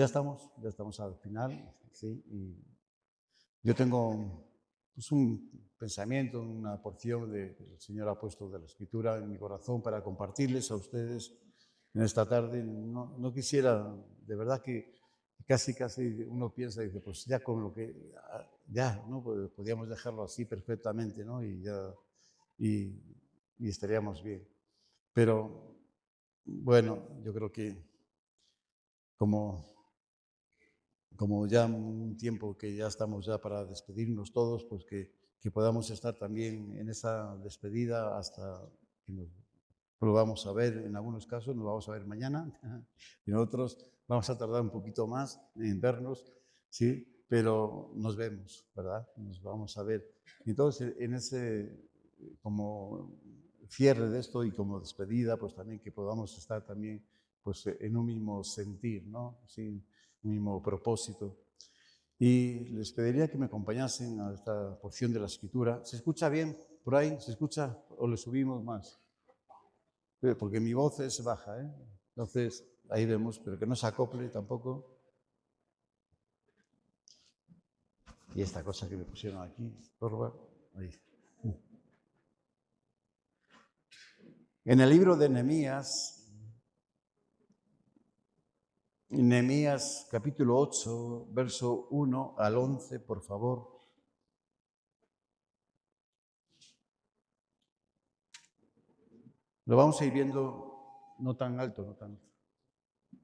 ya estamos al final, ¿sí? Y yo tengo pues, un pensamiento, una porción que el Señor ha puesto de la Escritura en mi corazón para compartirles a ustedes en esta tarde. No quisiera, de verdad que casi uno piensa y dice, pues ya con lo que, ya, ¿no? Pues podríamos dejarlo así perfectamente, ¿no? Y ya, y, y estaríamos bien. Pero bueno, yo creo que como ya un tiempo que ya estamos ya para despedirnos todos, pues que podamos estar también en esa despedida hasta que nos volvamos a ver. En algunos casos nos vamos a ver mañana, en otros vamos a tardar un poquito más en vernos, ¿sí? Pero nos vemos, ¿verdad? Nos vamos a ver. Entonces, en ese como cierre de esto y como despedida, pues también que podamos estar también pues en un mismo sentir, ¿no? Sí, un mismo propósito. Y les pediría que me acompañasen a esta porción de la Escritura. ¿Se escucha bien por ahí? ¿Se escucha o le subimos más? Porque mi voz es baja, ¿eh? Entonces, ahí vemos, pero que no se acople tampoco. Y esta cosa que me pusieron aquí, forward, ahí. En el libro de Nehemías capítulo 8, verso 1 al 11, por favor. Lo vamos a ir viendo, no tan alto, no tan alto.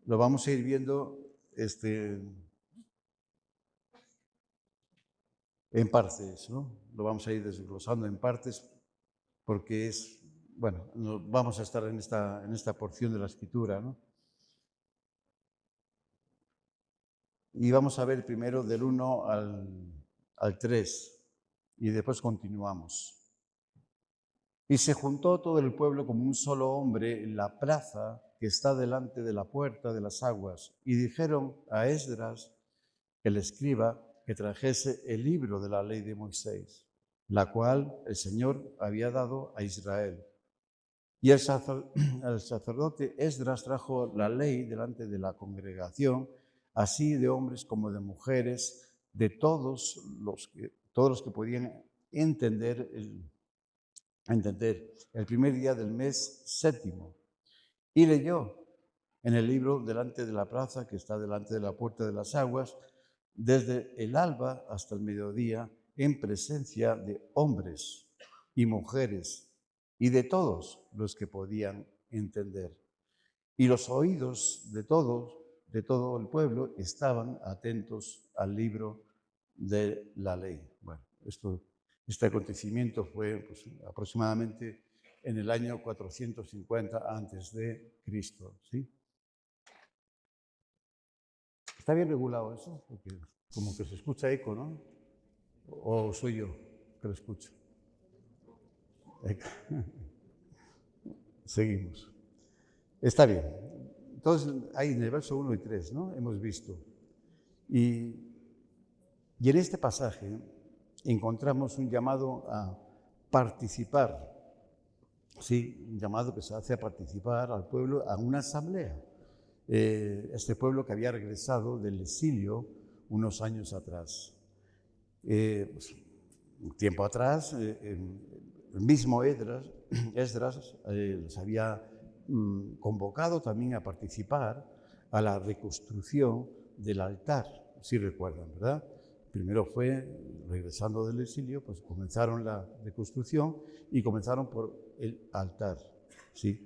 Lo vamos a ir viendo en partes, ¿no? Lo vamos a ir desglosando en partes porque es, bueno, vamos a estar en esta porción de la Escritura, ¿no? Y vamos a ver primero del 1 al 3 y después continuamos. Y se juntó todo el pueblo como un solo hombre en la plaza que está delante de la puerta de las aguas y dijeron a Esdras, el escriba, que trajese el libro de la ley de Moisés, la cual el Señor había dado a Israel. Y el sacerdote Esdras trajo la ley delante de la congregación, así de hombres como de mujeres, de todos los que podían entender el primer día del mes séptimo. Y leyó en el libro delante de la plaza que está delante de la puerta de las aguas, desde el alba hasta el mediodía, en presencia de hombres y mujeres y de todos los que podían entender. Y los oídos de todo el pueblo estaban atentos al libro de la ley. Bueno, este acontecimiento fue pues, aproximadamente en el año 450 antes de Cristo, ¿sí? ¿Está bien regulado eso? Porque como que se escucha eco, ¿no? ¿O soy yo que lo escucho? Seguimos. Está bien. Entonces, ahí en el verso 1 y 3, ¿no? Hemos visto. Y en este pasaje encontramos un llamado a participar, sí, un llamado que se hace a participar al pueblo a una asamblea. Este pueblo que había regresado del exilio unos años atrás. Pues, un tiempo atrás, el mismo Esdras les había convocado también a participar a la reconstrucción del altar, si recuerdan, ¿verdad? Primero fue, regresando del exilio, pues comenzaron la reconstrucción y comenzaron por el altar, ¿sí?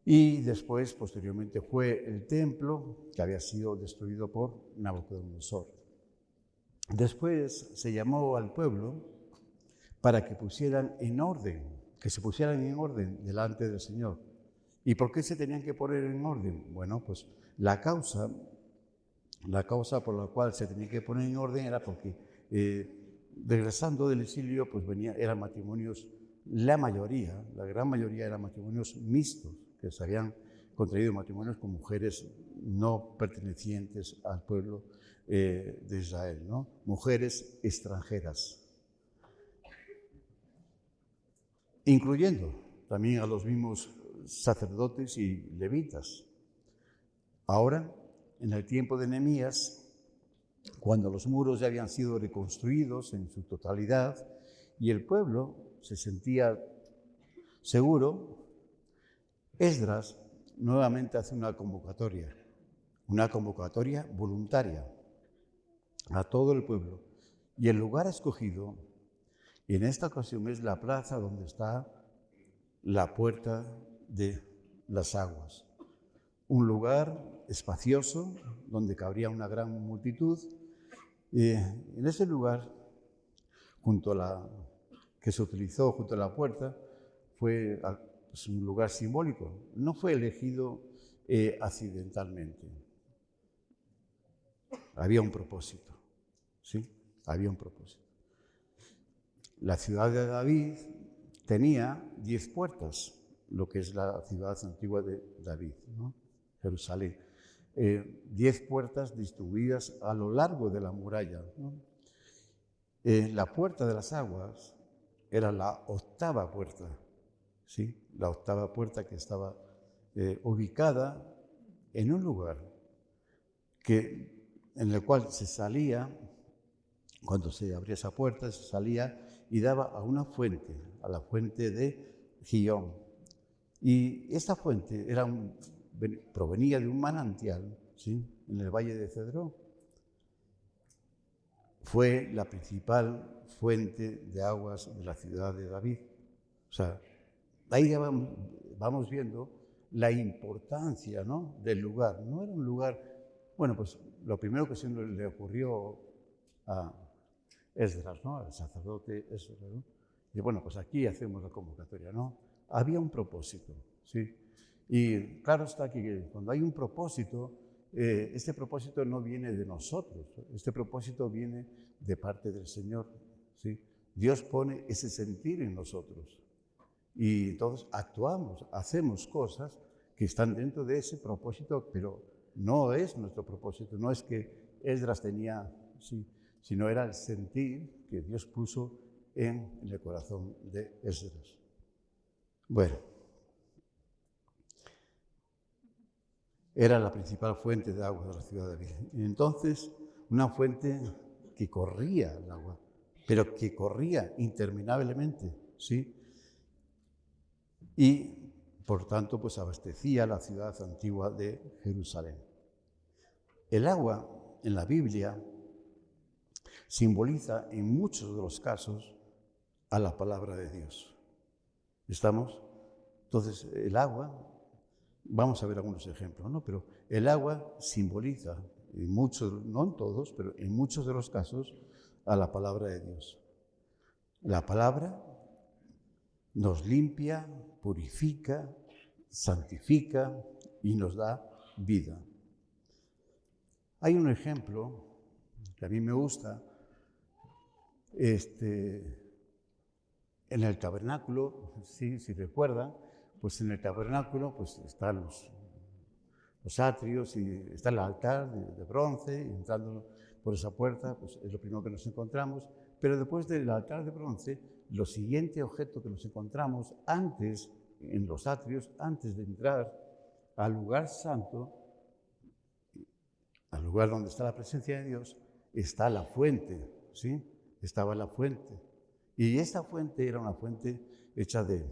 Y después, posteriormente, fue el templo que había sido destruido por Nabucodonosor. Después se llamó al pueblo para que pusieran en orden, que se pusieran en orden delante del Señor. ¿Y por qué se tenían que poner en orden? Bueno, pues la causa por la cual se tenía que poner en orden era porque regresando del exilio, pues eran matrimonios, la gran mayoría eran matrimonios mixtos, que se habían contraído matrimonios con mujeres no pertenecientes al pueblo de Israel, ¿no? Mujeres extranjeras, incluyendo también a los mismos sacerdotes y levitas. Ahora, en el tiempo de Nehemías, cuando los muros ya habían sido reconstruidos en su totalidad y el pueblo se sentía seguro, Esdras nuevamente hace una convocatoria voluntaria a todo el pueblo. Y el lugar escogido, y en esta ocasión es la plaza donde está la puerta de las aguas. Un lugar espacioso donde cabría una gran multitud. En ese lugar, que se utilizó junto a la puerta, fue pues, un lugar simbólico. No fue elegido accidentalmente. Había un propósito, ¿sí? Había un propósito. La ciudad de David tenía 10 puertas, lo que es la ciudad antigua de David, ¿no? Jerusalén. 10 puertas distribuidas a lo largo de la muralla, ¿no? La puerta de las aguas era la octava puerta, ¿sí? La octava puerta que estaba ubicada en un lugar en el cual se salía, cuando se abría esa puerta, se salía y daba a una fuente, a la fuente de Gihón. Y esta fuente provenía de un manantial, ¿sí? En el valle de Cedrón. Fue la principal fuente de aguas de la ciudad de David. O sea, ahí ya vamos viendo la importancia, ¿no?, del lugar. No era un lugar, bueno, pues lo primero que se le ocurrió a Esdras, ¿no?, al sacerdote Esdras, ¿no? Y bueno, pues aquí hacemos la convocatoria, ¿no? Había un propósito, ¿sí? Y claro está que cuando hay un propósito, este propósito no viene de nosotros, este propósito viene de parte del Señor, ¿sí? Dios pone ese sentir en nosotros y entonces actuamos, hacemos cosas que están dentro de ese propósito, pero no es nuestro propósito, no es que Esdras tenía, ¿sí?, sino era el sentir que Dios puso en el corazón de Esdras. Bueno, era la principal fuente de agua de la ciudad de David. Y entonces, una fuente que corría el agua, pero que corría interminablemente, ¿sí? Y, por tanto, pues abastecía la ciudad antigua de Jerusalén. El agua, en la Biblia, simboliza en muchos de los casos a la palabra de Dios. ¿Estamos? Entonces, el agua, vamos a ver algunos ejemplos, ¿no? Pero el agua simboliza, en muchos, no en todos, pero en muchos de los casos, a la palabra de Dios. La palabra nos limpia, purifica, santifica y nos da vida. Hay un ejemplo que a mí me gusta, en el tabernáculo, sí, si recuerdan, pues en el tabernáculo pues están los atrios y está el altar de bronce, y entrando por esa puerta pues es lo primero que nos encontramos, pero después del altar de bronce, lo siguiente objeto que nos encontramos antes, en los atrios, antes de entrar al lugar santo, al lugar donde está la presencia de Dios, está la fuente, ¿sí? Estaba la fuente. Y esta fuente era una fuente hecha de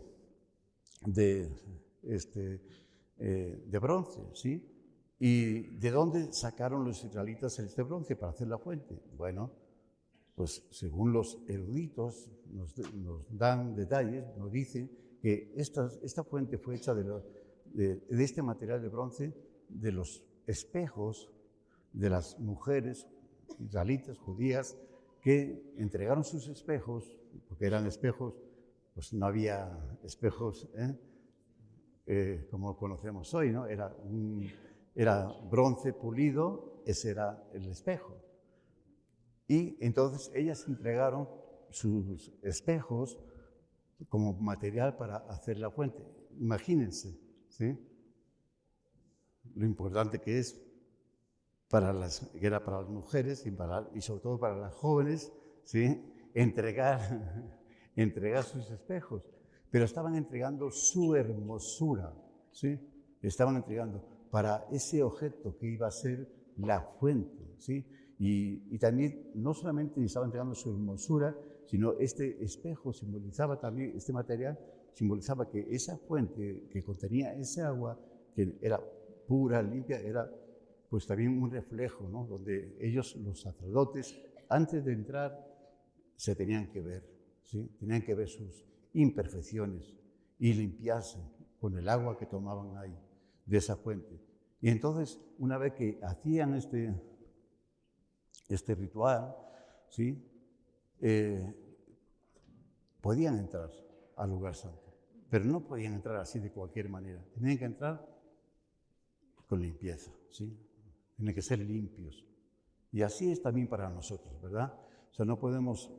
bronce, ¿sí? ¿Y de dónde sacaron los israelitas este bronce para hacer la fuente? Bueno, pues según los eruditos nos dan detalles, nos dicen que esta fuente fue hecha de este material de bronce, de los espejos de las mujeres israelitas, judías, que entregaron sus espejos, porque eran espejos, pues no había espejos como conocemos hoy, ¿no? Era bronce pulido, ese era el espejo. Y entonces ellas entregaron sus espejos como material para hacer la fuente. Imagínense, ¿sí?, lo importante que es que era para las mujeres y sobre todo para las jóvenes, ¿sí?, entregar sus espejos. Pero estaban entregando su hermosura, ¿sí? Estaban entregando para ese objeto que iba a ser la fuente, ¿sí? Y también no solamente estaba entregando su hermosura, sino este espejo simbolizaba también, este material simbolizaba que esa fuente que contenía ese agua, que era pura, limpia, era pues también un reflejo, ¿no? Donde ellos, los sacerdotes, antes de entrar, se tenían que ver, ¿sí? Tenían que ver sus imperfecciones y limpiarse con el agua que tomaban ahí, de esa fuente. Y entonces, una vez que hacían este ritual, ¿sí? Podían entrar al lugar santo, pero no podían entrar así de cualquier manera. Tenían que entrar con limpieza, ¿sí? Tienen que ser limpios. Y así es también para nosotros, ¿verdad? O sea, no podemos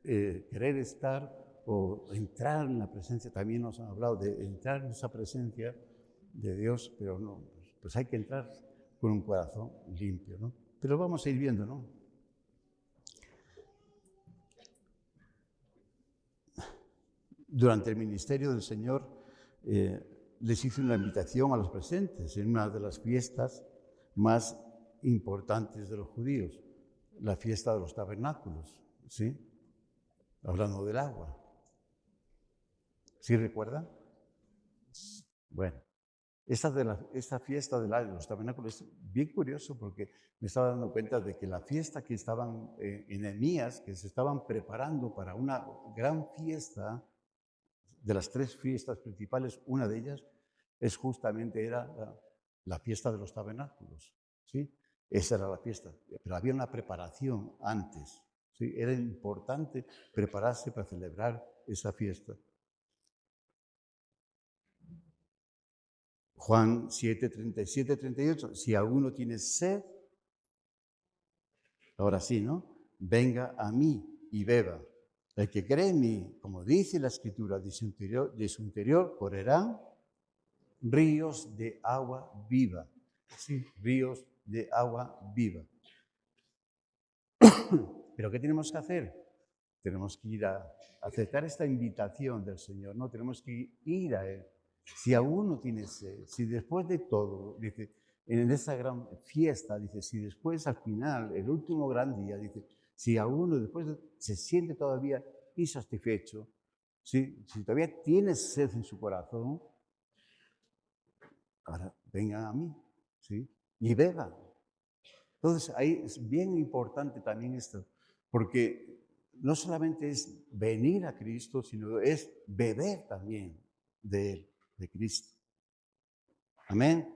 querer estar o entrar en la presencia, también nos han hablado de entrar en esa presencia de Dios, pero no, pues hay que entrar con un corazón limpio, ¿no? Pero vamos a ir viendo, ¿no? Durante el ministerio del Señor les hizo una invitación a los presentes en una de las fiestas más importantes de los judíos, la fiesta de los tabernáculos, ¿sí? Hablando del agua. ¿Sí recuerdan? Bueno, esta fiesta de los tabernáculos es bien curioso porque me estaba dando cuenta de que la fiesta que estaban en Nehemías, que se estaban preparando para una gran fiesta, de las 3 fiestas principales, una de ellas es justamente era la fiesta de los tabernáculos, ¿sí? Esa era la fiesta, pero había una preparación antes, ¿sí? Era importante prepararse para celebrar esa fiesta. Juan 7, 37, 38, si alguno tiene sed, ahora sí, ¿no? Venga a mí y beba. El que cree en mí, como dice la Escritura, de su interior correrán ríos de agua viva. Sí, ríos de agua viva. ¿Pero qué tenemos que hacer? Tenemos que ir a aceptar esta invitación del Señor, ¿no? Tenemos que ir a Él. Si aún no tiene sed, si después de todo, dice, en esa gran fiesta, dice, si después al final, el último gran día, dice, si aún después se siente todavía insatisfecho, si todavía tiene sed en su corazón, ahora vengan a mí, ¿sí? Y beban. Entonces, ahí es bien importante también esto, porque no solamente es venir a Cristo, sino es beber también de Él, de Cristo. Amén.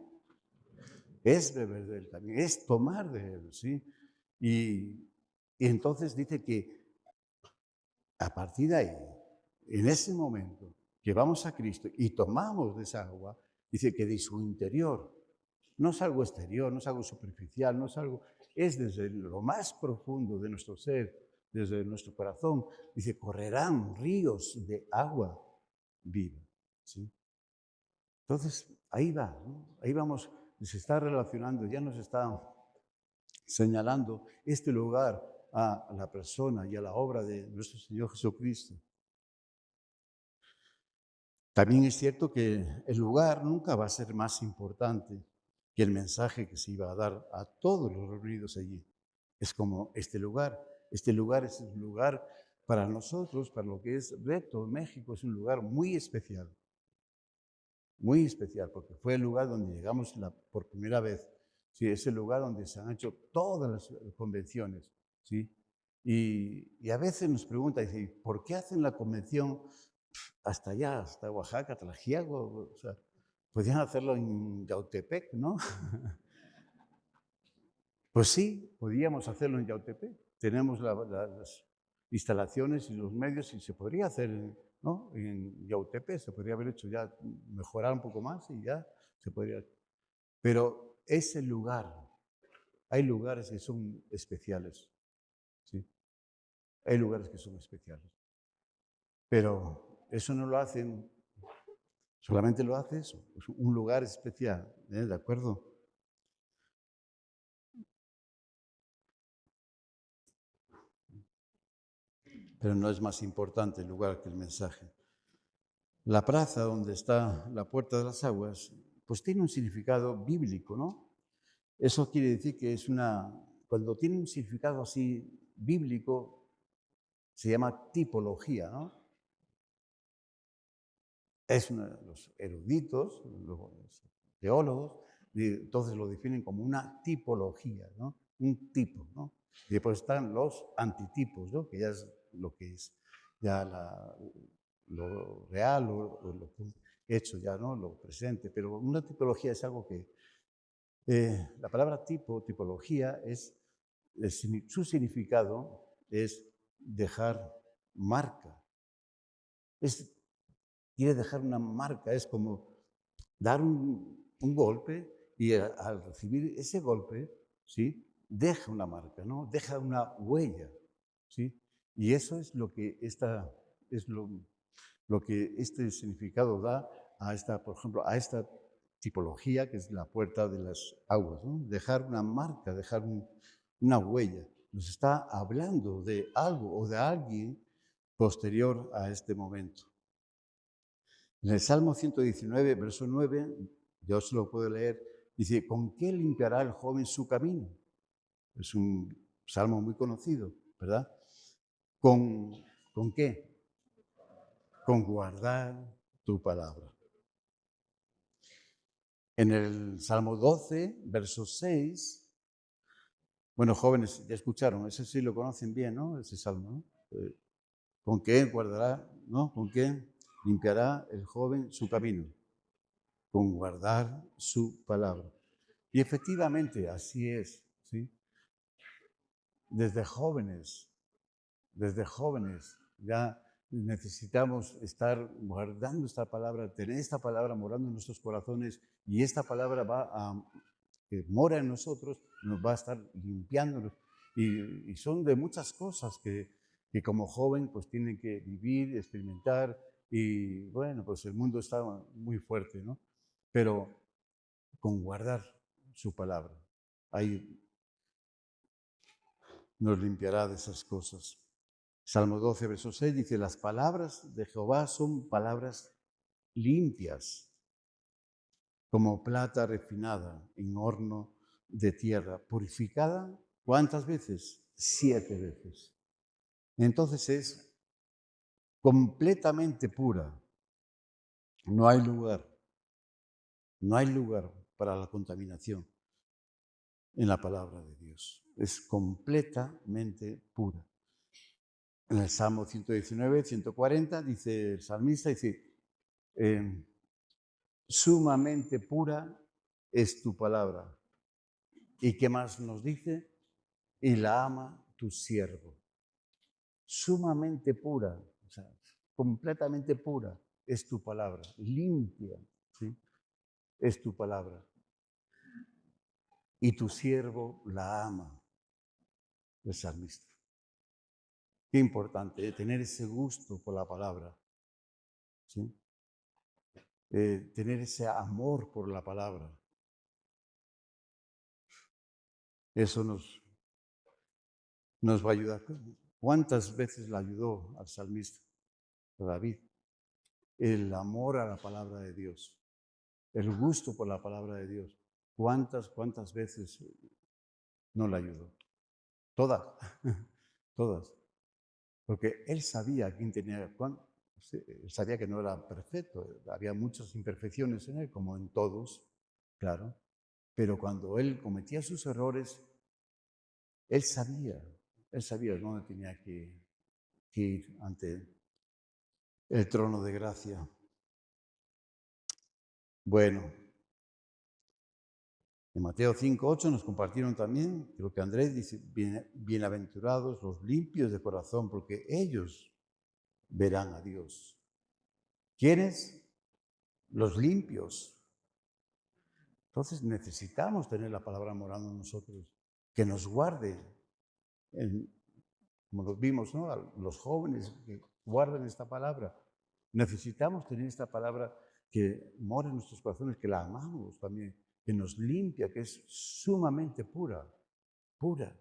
Es beber de Él también, es tomar de Él, ¿sí? Y entonces dice que a partir de ahí, en ese momento que vamos a Cristo y tomamos de esa agua, dice que de su interior, no es algo exterior, no es algo superficial, no es algo, es desde lo más profundo de nuestro ser, desde nuestro corazón, dice, correrán ríos de agua viva, ¿sí? Entonces, ahí va, ¿no? Ahí vamos, se está relacionando, ya nos está señalando este lugar a la persona y a la obra de nuestro Señor Jesucristo. También es cierto que el lugar nunca va a ser más importante que el mensaje que se iba a dar a todos los reunidos allí. Es como este lugar. Este lugar es un lugar para nosotros, para lo que es Reto, México, es un lugar muy especial, porque fue el lugar donde llegamos por primera vez. Sí, es el lugar donde se han hecho todas las convenciones, ¿sí? Y a veces nos preguntan, dice, ¿por qué hacen la convención hasta allá, hasta Oaxaca, Tlaxiaco? O sea, podían hacerlo en Yautepec, ¿no? Pues sí, podíamos hacerlo en Yautepec. Tenemos las instalaciones y los medios y se podría hacer, ¿no? En Yautepec se podría haber hecho ya, mejorar un poco más y ya se podría. Pero ese lugar, hay lugares que son especiales, ¿sí? Hay lugares que son especiales. Pero eso no lo hacen, solamente lo hace eso, es un lugar especial, ¿de acuerdo? Pero no es más importante el lugar que el mensaje. La plaza donde está la puerta de las aguas, pues tiene un significado bíblico, ¿no? Eso quiere decir que cuando tiene un significado así bíblico, se llama tipología, ¿no? Los eruditos, los teólogos, entonces lo definen como una tipología, ¿no? Un tipo, ¿no? Y después están los antitipos, ¿no? Que ya es lo que es ya lo real o lo hecho ya, ¿no? Lo presente. Pero una tipología es algo que la palabra tipología, su significado es dejar marca. Quiere dejar una marca, es como dar un golpe y al recibir ese golpe, ¿sí? Deja una marca, ¿no? Deja una huella, ¿sí? Y eso es lo que lo que este significado da por ejemplo, a esta tipología que es la puerta de las aguas, ¿no? Dejar una marca, dejar una huella. Nos está hablando de algo o de alguien posterior a este momento. En el Salmo 119, verso 9, yo se lo puedo leer, dice, ¿con qué limpiará el joven su camino? Es un salmo muy conocido, ¿verdad? ¿Con, ¿con qué? Con guardar tu palabra. En el Salmo 12, verso 6, bueno, jóvenes, ya escucharon, ese sí lo conocen bien, ¿no? Ese salmo, ¿no? ¿Con qué guardará, no? ¿Con qué limpiará el joven su camino? Con guardar su palabra. Y efectivamente, así es, ¿sí? Desde jóvenes, ya necesitamos estar guardando esta palabra, tener esta palabra morando en nuestros corazones y esta palabra que mora en nosotros, nos va a estar limpiándonos. Y son de muchas cosas que como joven pues tienen que vivir, experimentar y bueno, pues el mundo está muy fuerte, ¿no? Pero con guardar su palabra, ahí nos limpiará de esas cosas. Salmo 12, verso 6 dice, las palabras de Jehová son palabras limpias, como plata refinada en horno de tierra, purificada, ¿cuántas veces? 7 veces. Entonces es completamente pura. No hay lugar, no hay lugar para la contaminación en la palabra de Dios. Es completamente pura. En el Salmo 119, 140, dice el salmista, dice, sumamente pura es tu palabra. ¿Y qué más nos dice? Y la ama tu siervo. Sumamente pura, o sea, completamente pura es tu palabra, limpia, ¿sí? Es tu palabra. Y tu siervo la ama, el salmista. Qué importante, tener ese gusto por la palabra, ¿sí? Tener ese amor por la palabra. Eso nos va a ayudar. ¿Cuántas veces le ayudó al salmista, a David? El amor a la palabra de Dios, el gusto por la palabra de Dios. ¿Cuántas veces no le ayudó? Todas, todas. Porque él sabía quién tenía, él sabía que no era perfecto, había muchas imperfecciones en él, como en todos, claro. Pero cuando él cometía sus errores, él sabía dónde tenía que ir ante el trono de gracia. Bueno, en Mateo 5:8 nos compartieron también, creo que Andrés dice, bienaventurados los limpios de corazón, porque ellos verán a Dios. ¿Quiénes? Los limpios. Entonces necesitamos tener la palabra morando en nosotros, que nos guarde, como lo vimos, ¿no? A los jóvenes que guarden esta palabra. Necesitamos tener esta palabra que mora en nuestros corazones, que la amamos también, que nos limpia, que es sumamente pura, pura.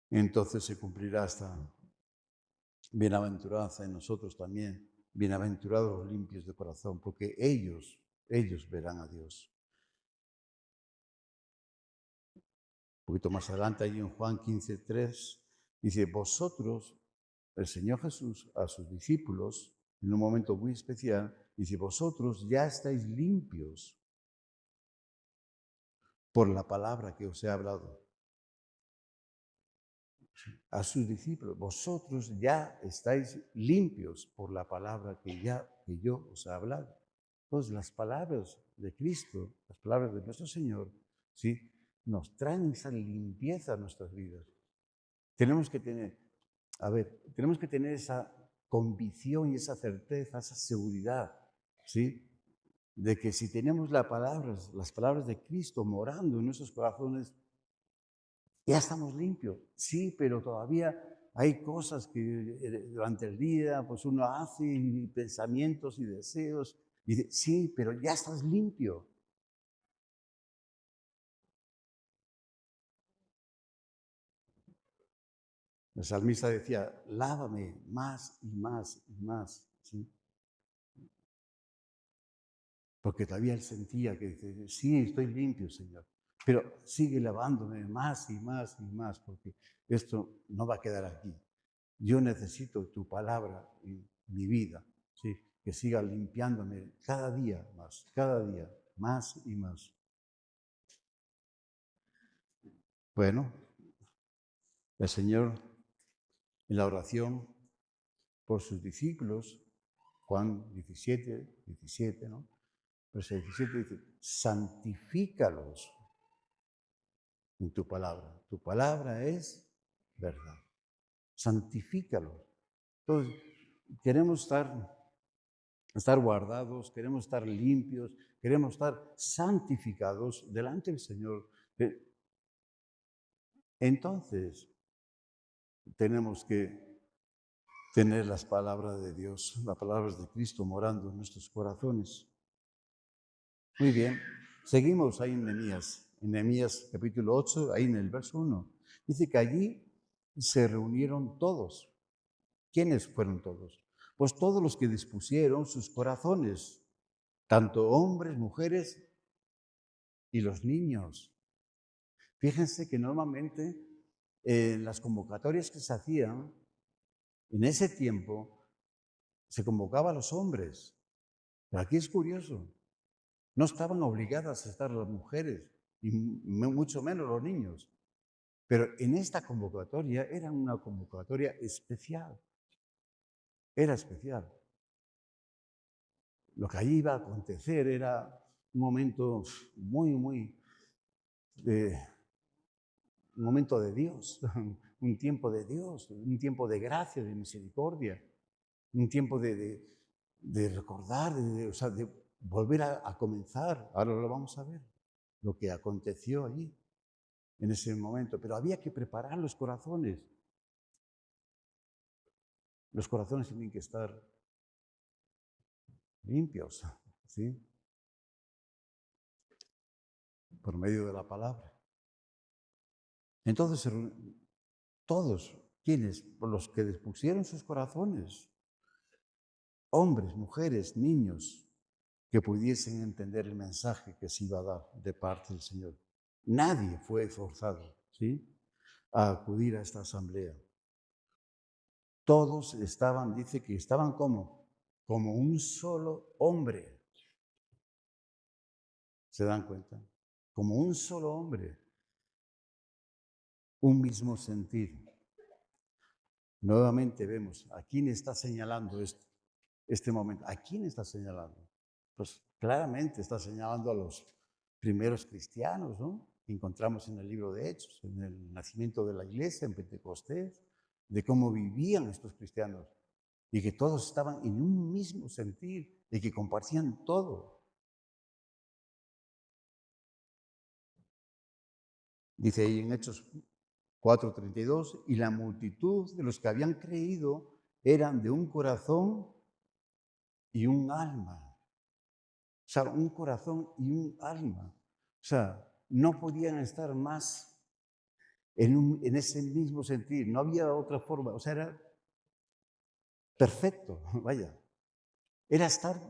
Entonces se cumplirá esta bienaventuranza en nosotros también. Bienaventurados los limpios de corazón, porque ellos verán a Dios. Un poquito más adelante, ahí en Juan 15:3, dice, vosotros, el Señor Jesús, a sus discípulos, en un momento muy especial, dice, vosotros ya estáis limpios por la palabra que os he hablado. A sus discípulos, vosotros ya estáis limpios por la palabra que yo os he hablado. Entonces, las palabras de Cristo, las palabras de nuestro Señor, ¿sí?, nos traen esa limpieza a nuestras vidas. Tenemos que tener esa convicción y esa certeza, esa seguridad, ¿sí?, de que si tenemos las palabras de Cristo morando en nuestros corazones, ya estamos limpios. Sí, pero todavía hay cosas que durante el día pues uno hace, y pensamientos y deseos. Y dice, sí, pero ya estás limpio. El salmista decía, lávame más y más y más, ¿sí? Porque todavía él sentía que dice, sí, estoy limpio, Señor, pero sigue lavándome más y más y más, porque esto no va a quedar aquí. Yo necesito tu palabra en mi vida, ¿sí?, que siga limpiándome cada día, más y más. Bueno, el Señor en la oración por sus discípulos, Juan 17, ¿no? Verso 17 dice, santifícalos en tu palabra. Tu palabra es verdad. Santifícalos. Entonces, queremos estar guardados, queremos estar limpios, queremos estar santificados delante del Señor. Entonces, tenemos que tener las palabras de Dios, las palabras de Cristo morando en nuestros corazones. Muy bien, seguimos ahí en Nehemías capítulo 8, ahí en el verso 1. Dice que allí se reunieron todos. ¿Quiénes fueron todos? Pues todos los que dispusieron sus corazones, tanto hombres, mujeres y los niños. Fíjense que normalmente en las convocatorias que se hacían, en ese tiempo, se convocaba a los hombres. Pero aquí es curioso, no estaban obligadas a estar las mujeres, y mucho menos los niños. Pero en esta convocatoria era una convocatoria especial. Era especial. Lo que allí iba a acontecer era un momento muy un momento de Dios, un tiempo de Dios, un tiempo de gracia, de misericordia, un tiempo de recordar, o sea, de volver a comenzar. Ahora lo vamos a ver, lo que aconteció allí, en ese momento. Pero había que preparar los corazones. Los corazones tienen que estar limpios, ¿sí?, por medio de la palabra. Entonces, todos, ¿quiénes? Los que dispusieron sus corazones, hombres, mujeres, niños, que pudiesen entender el mensaje que se iba a dar de parte del Señor. Nadie fue forzado, ¿sí?, a acudir a esta asamblea. Todos estaban, dice que estaban como un solo hombre. ¿Se dan cuenta? Como un solo hombre, un mismo sentir. Nuevamente vemos, ¿a quién está señalando este momento? ¿A quién está señalando? Pues claramente está señalando a los primeros cristianos, ¿no?, que encontramos en el libro de Hechos, en el nacimiento de la iglesia, en Pentecostés, de cómo vivían estos cristianos y que todos estaban en un mismo sentir y que compartían todo. Dice ahí en Hechos 4:32, y la multitud de los que habían creído eran de un corazón y un alma. O sea, un corazón y un alma. O sea, no podían estar más en ese mismo sentir. No había otra forma. O sea, era perfecto, vaya. Era estar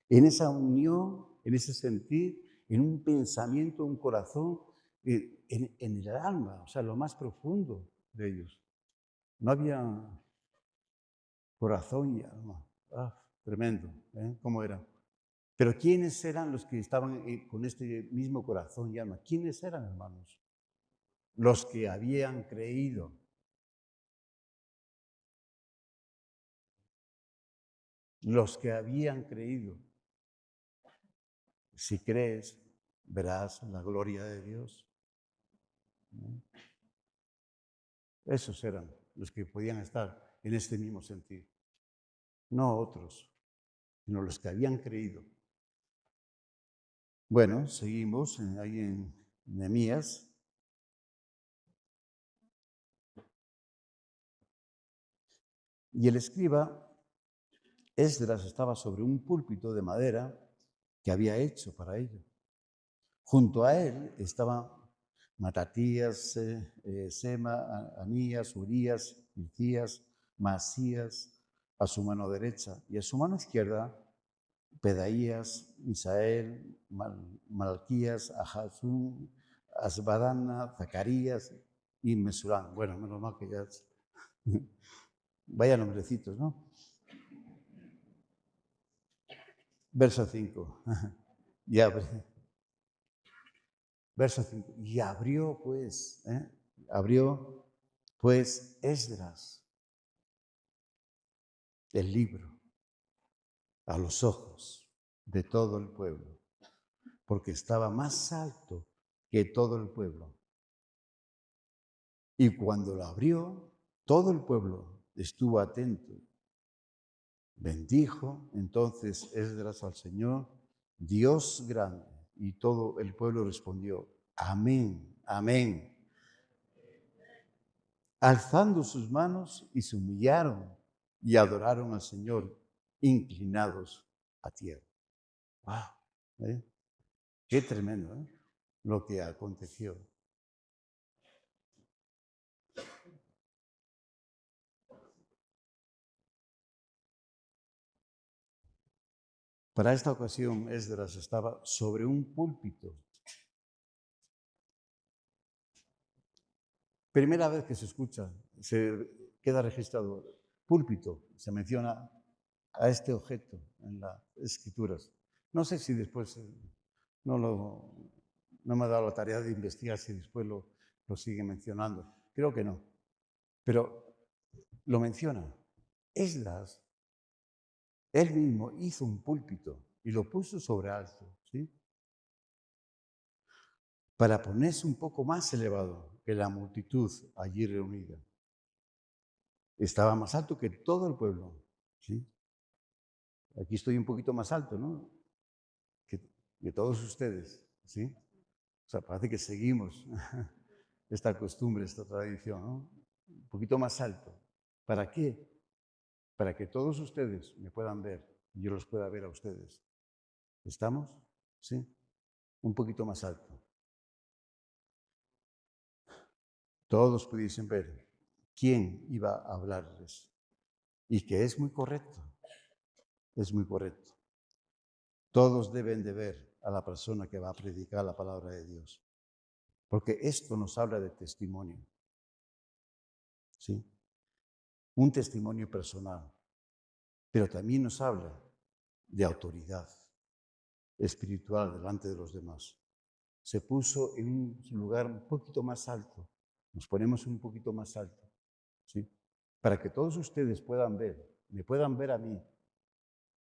en esa unión, en ese sentir, en un pensamiento, un corazón, en el alma, o sea, lo más profundo de ellos. No había corazón y alma. Tremendo, ¿eh? ¿Cómo era? Pero ¿quiénes eran los que estaban con este mismo corazón y alma? ¿Quiénes eran, hermanos? Los que habían creído. Los que habían creído. Si crees, verás la gloria de Dios. Esos eran los que podían estar en este mismo sentido. No otros, sino los que habían creído. Bueno, seguimos ahí en Nehemías. Y el escriba Esdras estaba sobre un púlpito de madera que había hecho para ello. Junto a él estaban Matatías, Sema, Anías, Urías, Hilcías, Masías, a su mano derecha, y a su mano izquierda Pedaías, Misael, Malquías, Ahazún, Asbadana, Zacarías y Mesulán. Bueno, menos mal que ya... Vaya nombrecitos, ¿no? Verso 5. Verso 5. Y abrió pues Esdras el libro a los ojos de todo el pueblo, porque estaba más alto que todo el pueblo. Y cuando lo abrió, todo el pueblo estuvo atento. Bendijo entonces Esdras al Señor, Dios grande, y todo el pueblo respondió, amén, amén. Alzando sus manos y se humillaron y adoraron al Señor, inclinados a tierra. ¡Wow! ¿Eh? Qué tremendo, ¿eh? Lo que aconteció. Para esta ocasión, Esdras estaba sobre un púlpito. Primera vez que se escucha, se queda registrado púlpito, se menciona a este objeto en las escrituras. No sé si después no me ha dado la tarea de investigar si después lo sigue mencionando. Creo que no. Pero lo menciona. Esdras, él mismo hizo un púlpito y lo puso sobre alto, ¿sí? Para ponerse un poco más elevado que la multitud allí reunida. Estaba más alto que todo el pueblo, ¿sí? Aquí estoy un poquito más alto, ¿no? Que todos ustedes, ¿sí? O sea, parece que seguimos esta costumbre, esta tradición, ¿no? Un poquito más alto. ¿Para qué? Para que todos ustedes me puedan ver y yo los pueda ver a ustedes. ¿Estamos? ¿Sí? Un poquito más alto. Todos pudiesen ver quién iba a hablarles. Y que es muy correcto. Es muy correcto. Todos deben de ver a la persona que va a predicar la palabra de Dios. Porque esto nos habla de testimonio. ¿Sí? Un testimonio personal. Pero también nos habla de autoridad espiritual delante de los demás. Se puso en un lugar un poquito más alto. Nos ponemos un poquito más alto. ¿Sí? Para que todos ustedes puedan ver, me puedan ver a mí.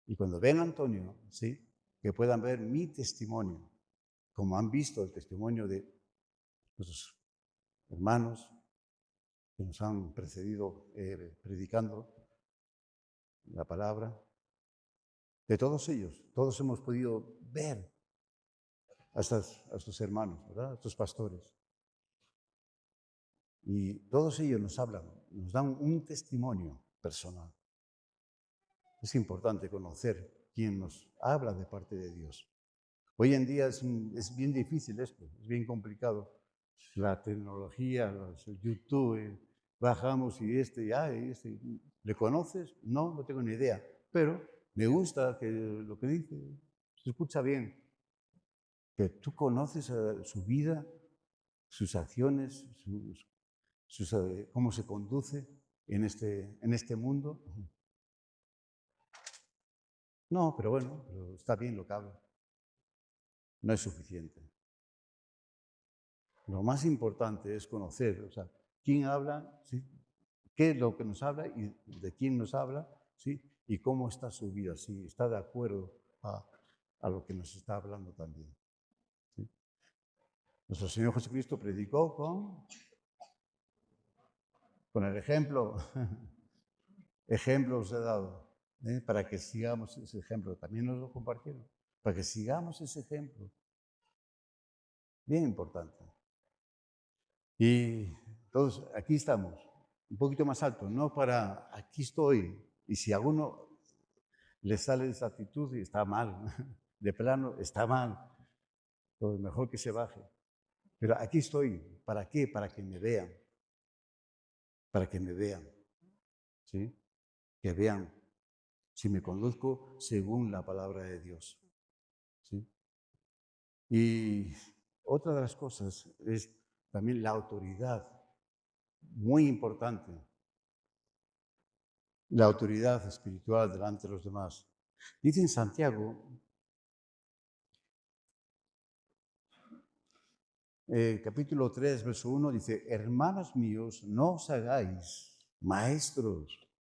Y cuando ven a Antonio, ¿sí? Que puedan ver mi testimonio, como han visto el testimonio de nuestros hermanos que nos han precedido predicando la palabra. De todos ellos, todos hemos podido ver a estos hermanos, ¿verdad? A estos pastores. Y todos ellos nos hablan, nos dan un testimonio personal. Es importante conocer quién nos habla de parte de Dios. Hoy en día es bien difícil esto, es bien complicado. La tecnología, YouTube, bajamos y ¿le conoces? No tengo ni idea. Pero Me gusta que lo que dice, se escucha bien, que tú conoces su vida, sus acciones, cómo se conduce en este mundo. No, pero bueno, pero está bien lo que habla. No es suficiente. Lo más importante es conocer, o sea, quién habla, ¿sí? Qué es lo que nos habla y de quién nos habla, ¿sí? Y cómo está su vida, si está de acuerdo a lo que nos está hablando también. ¿Sí? Nuestro Señor Jesucristo predicó con el ejemplo. Ejemplos he dado, para que sigamos ese ejemplo. También nos lo compartieron. Para que sigamos ese ejemplo. Bien importante. Y todos aquí estamos, un poquito más alto, no para aquí estoy. Y si a alguno le sale esa actitud y está mal, de plano está mal, pues mejor que se baje. Pero aquí estoy, ¿para qué? Para que me vean. Para que me vean. ¿Sí? Que vean si me conduzco según la palabra de Dios. ¿Sí? Y otra de las cosas es también la autoridad, muy importante, la autoridad espiritual delante de los demás. Dice en Santiago, capítulo 3, verso 1, dice, hermanos míos, no os hagáis maestros,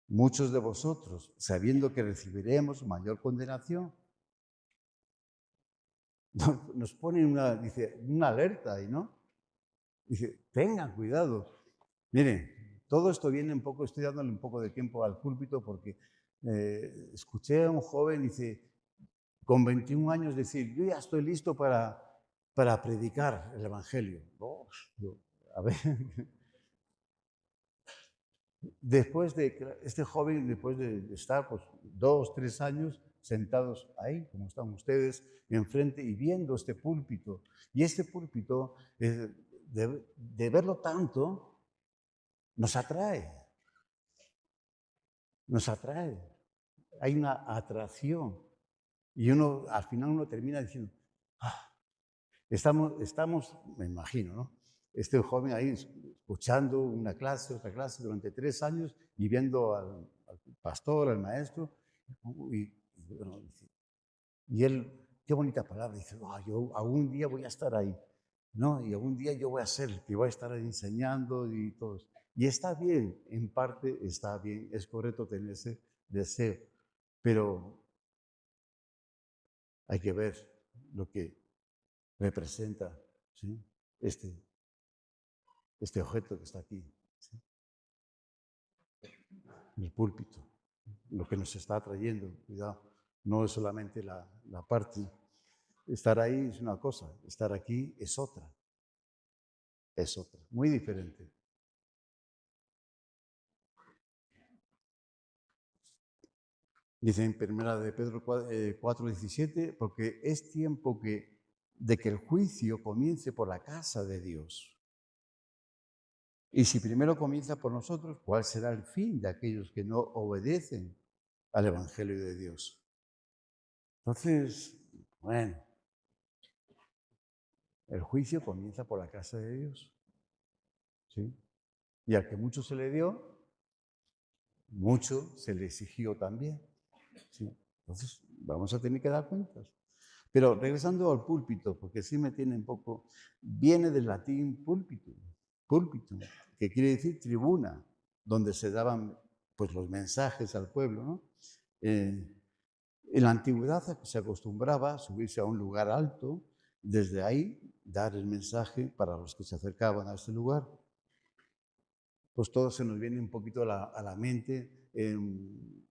muchos de vosotros, sabiendo que recibiremos mayor condenación. Nos pone una alerta ahí, ¿no? Dice, tengan cuidado. Miren, todo esto viene un poco, estoy dándole un poco de tiempo al púlpito porque escuché a un joven, dice, con 21 años decir, yo ya estoy listo para predicar el Evangelio. Oh, a ver, este joven, después de estar pues, 2, 3 años sentados ahí, como están ustedes, enfrente y viendo este púlpito, y este púlpito, de verlo tanto, nos atrae, nos atrae. Hay una atracción y al final uno termina diciendo, ah, estamos, me imagino, ¿no? Este joven ahí escuchando una clase, otra clase durante 3 años y viendo al pastor, al maestro, y, bueno, y él, qué bonita palabra, dice, yo algún día voy a estar ahí, ¿no? Y algún día yo voy a ser el que voy a estar ahí enseñando y todo. Y está bien, en parte está bien, es correcto tener ese deseo, pero hay que ver lo que representa, ¿sí? este objeto que está aquí, ¿sí? El púlpito, lo que nos está trayendo, cuidado, no es solamente la parte. Estar ahí es una cosa, estar aquí es otra, muy diferente. Dice en 1 de Pedro 4:17, porque es tiempo de que el juicio comience por la casa de Dios. Y si primero comienza por nosotros, ¿cuál será el fin de aquellos que no obedecen al Evangelio de Dios? Entonces, bueno, el juicio comienza por la casa de Dios. ¿Sí? Y al que mucho se le dio, mucho se le exigió también. ¿Sí? Entonces, vamos a tener que dar cuentas. Pero regresando al púlpito, porque sí me tiene un poco, viene del latín púlpito, que quiere decir tribuna, donde se daban pues, los mensajes al pueblo, ¿no? En la antigüedad se acostumbraba a subirse a un lugar alto, desde ahí dar el mensaje para los que se acercaban a ese lugar. Pues todo se nos viene un poquito a la mente en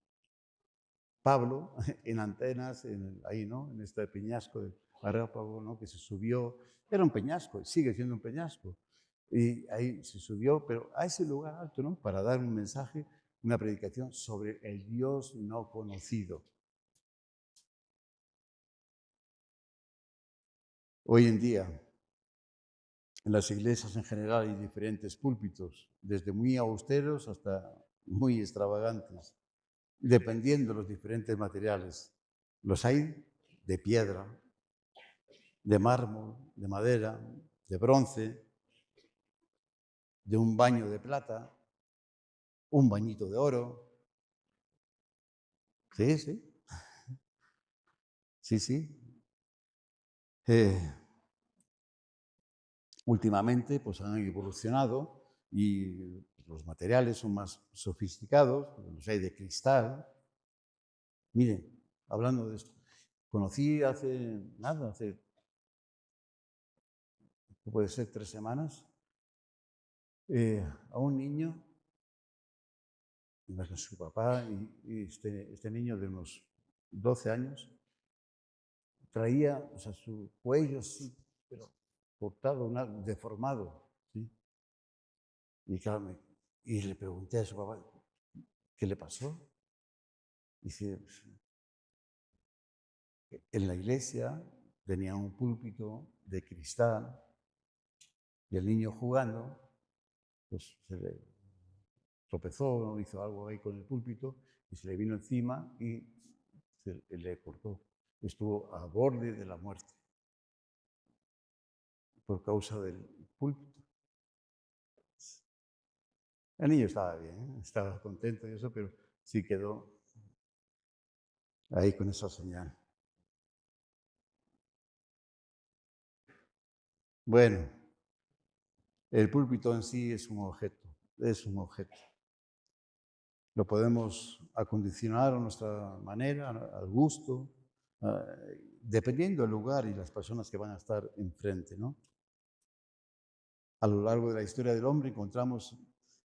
Pablo, en Antenas, ahí, ¿no? En este peñasco del Areópago, ¿no? Que se subió, era un peñasco, sigue siendo un peñasco, y ahí se subió, pero a ese lugar alto, ¿no? Para dar un mensaje, una predicación sobre el Dios no conocido. Hoy en día, en las iglesias en general hay diferentes púlpitos, desde muy austeros hasta muy extravagantes. dependiendo de los diferentes materiales. Los hay de piedra, de mármol, de madera, de bronce, de un baño de plata, un bañito de oro. Sí, sí, sí, sí. Últimamente pues han evolucionado y los materiales son más sofisticados, los hay de cristal. Miren, hablando de esto, conocí hace, puede ser 3 semanas, a un niño, su papá y este niño de unos 12 años, traía, o sea, su cuello así, pero cortado, deformado, ¿sí? Y claro, y le pregunté a su papá, ¿qué le pasó? Dice, en la iglesia tenía un púlpito de cristal y el niño jugando, pues se le tropezó, hizo algo ahí con el púlpito y se le vino encima y se le cortó. Estuvo a borde de la muerte por causa del púlpito. El niño estaba bien, estaba contento y eso, pero sí quedó ahí con esa señal. Bueno, el púlpito en sí es un objeto, es un objeto. Lo podemos acondicionar a nuestra manera, al gusto, dependiendo del lugar y las personas que van a estar enfrente, ¿no? A lo largo de la historia del hombre encontramos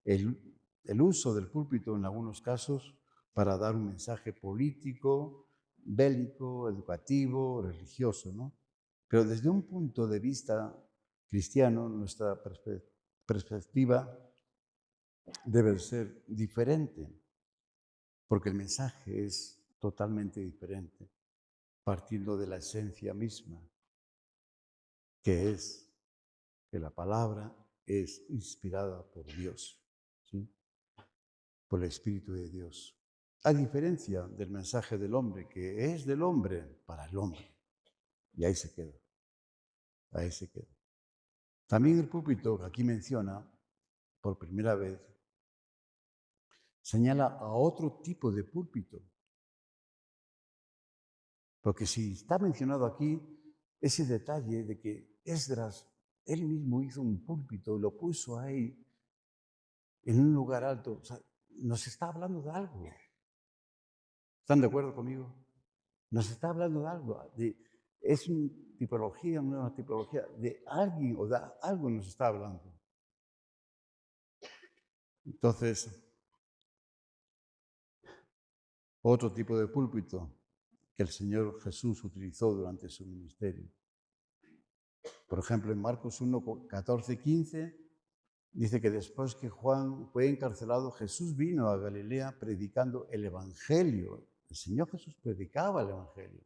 el uso del púlpito en algunos casos para dar un mensaje político, bélico, educativo, religioso, ¿no? Pero desde un punto de vista cristiano, nuestra perspectiva debe ser diferente, porque el mensaje es totalmente diferente, partiendo de la esencia misma, que es que la palabra es inspirada por Dios, ¿sí? Por el Espíritu de Dios. A diferencia del mensaje del hombre, que es del hombre para el hombre. Y ahí se queda, ahí se queda. También el púlpito que aquí menciona, por primera vez, señala a otro tipo de púlpito. Porque si está mencionado aquí ese detalle de que Esdras, él mismo hizo un púlpito, lo puso ahí en un lugar alto, o sea, nos está hablando de algo. ¿Están de acuerdo conmigo? Nos está hablando de algo. Es una tipología de alguien o de algo nos está hablando. Entonces, otro tipo de púlpito que el Señor Jesús utilizó durante su ministerio. Por ejemplo, en Marcos 1, 14, 15, dice que después que Juan fue encarcelado, Jesús vino a Galilea predicando el Evangelio. El Señor Jesús predicaba el Evangelio.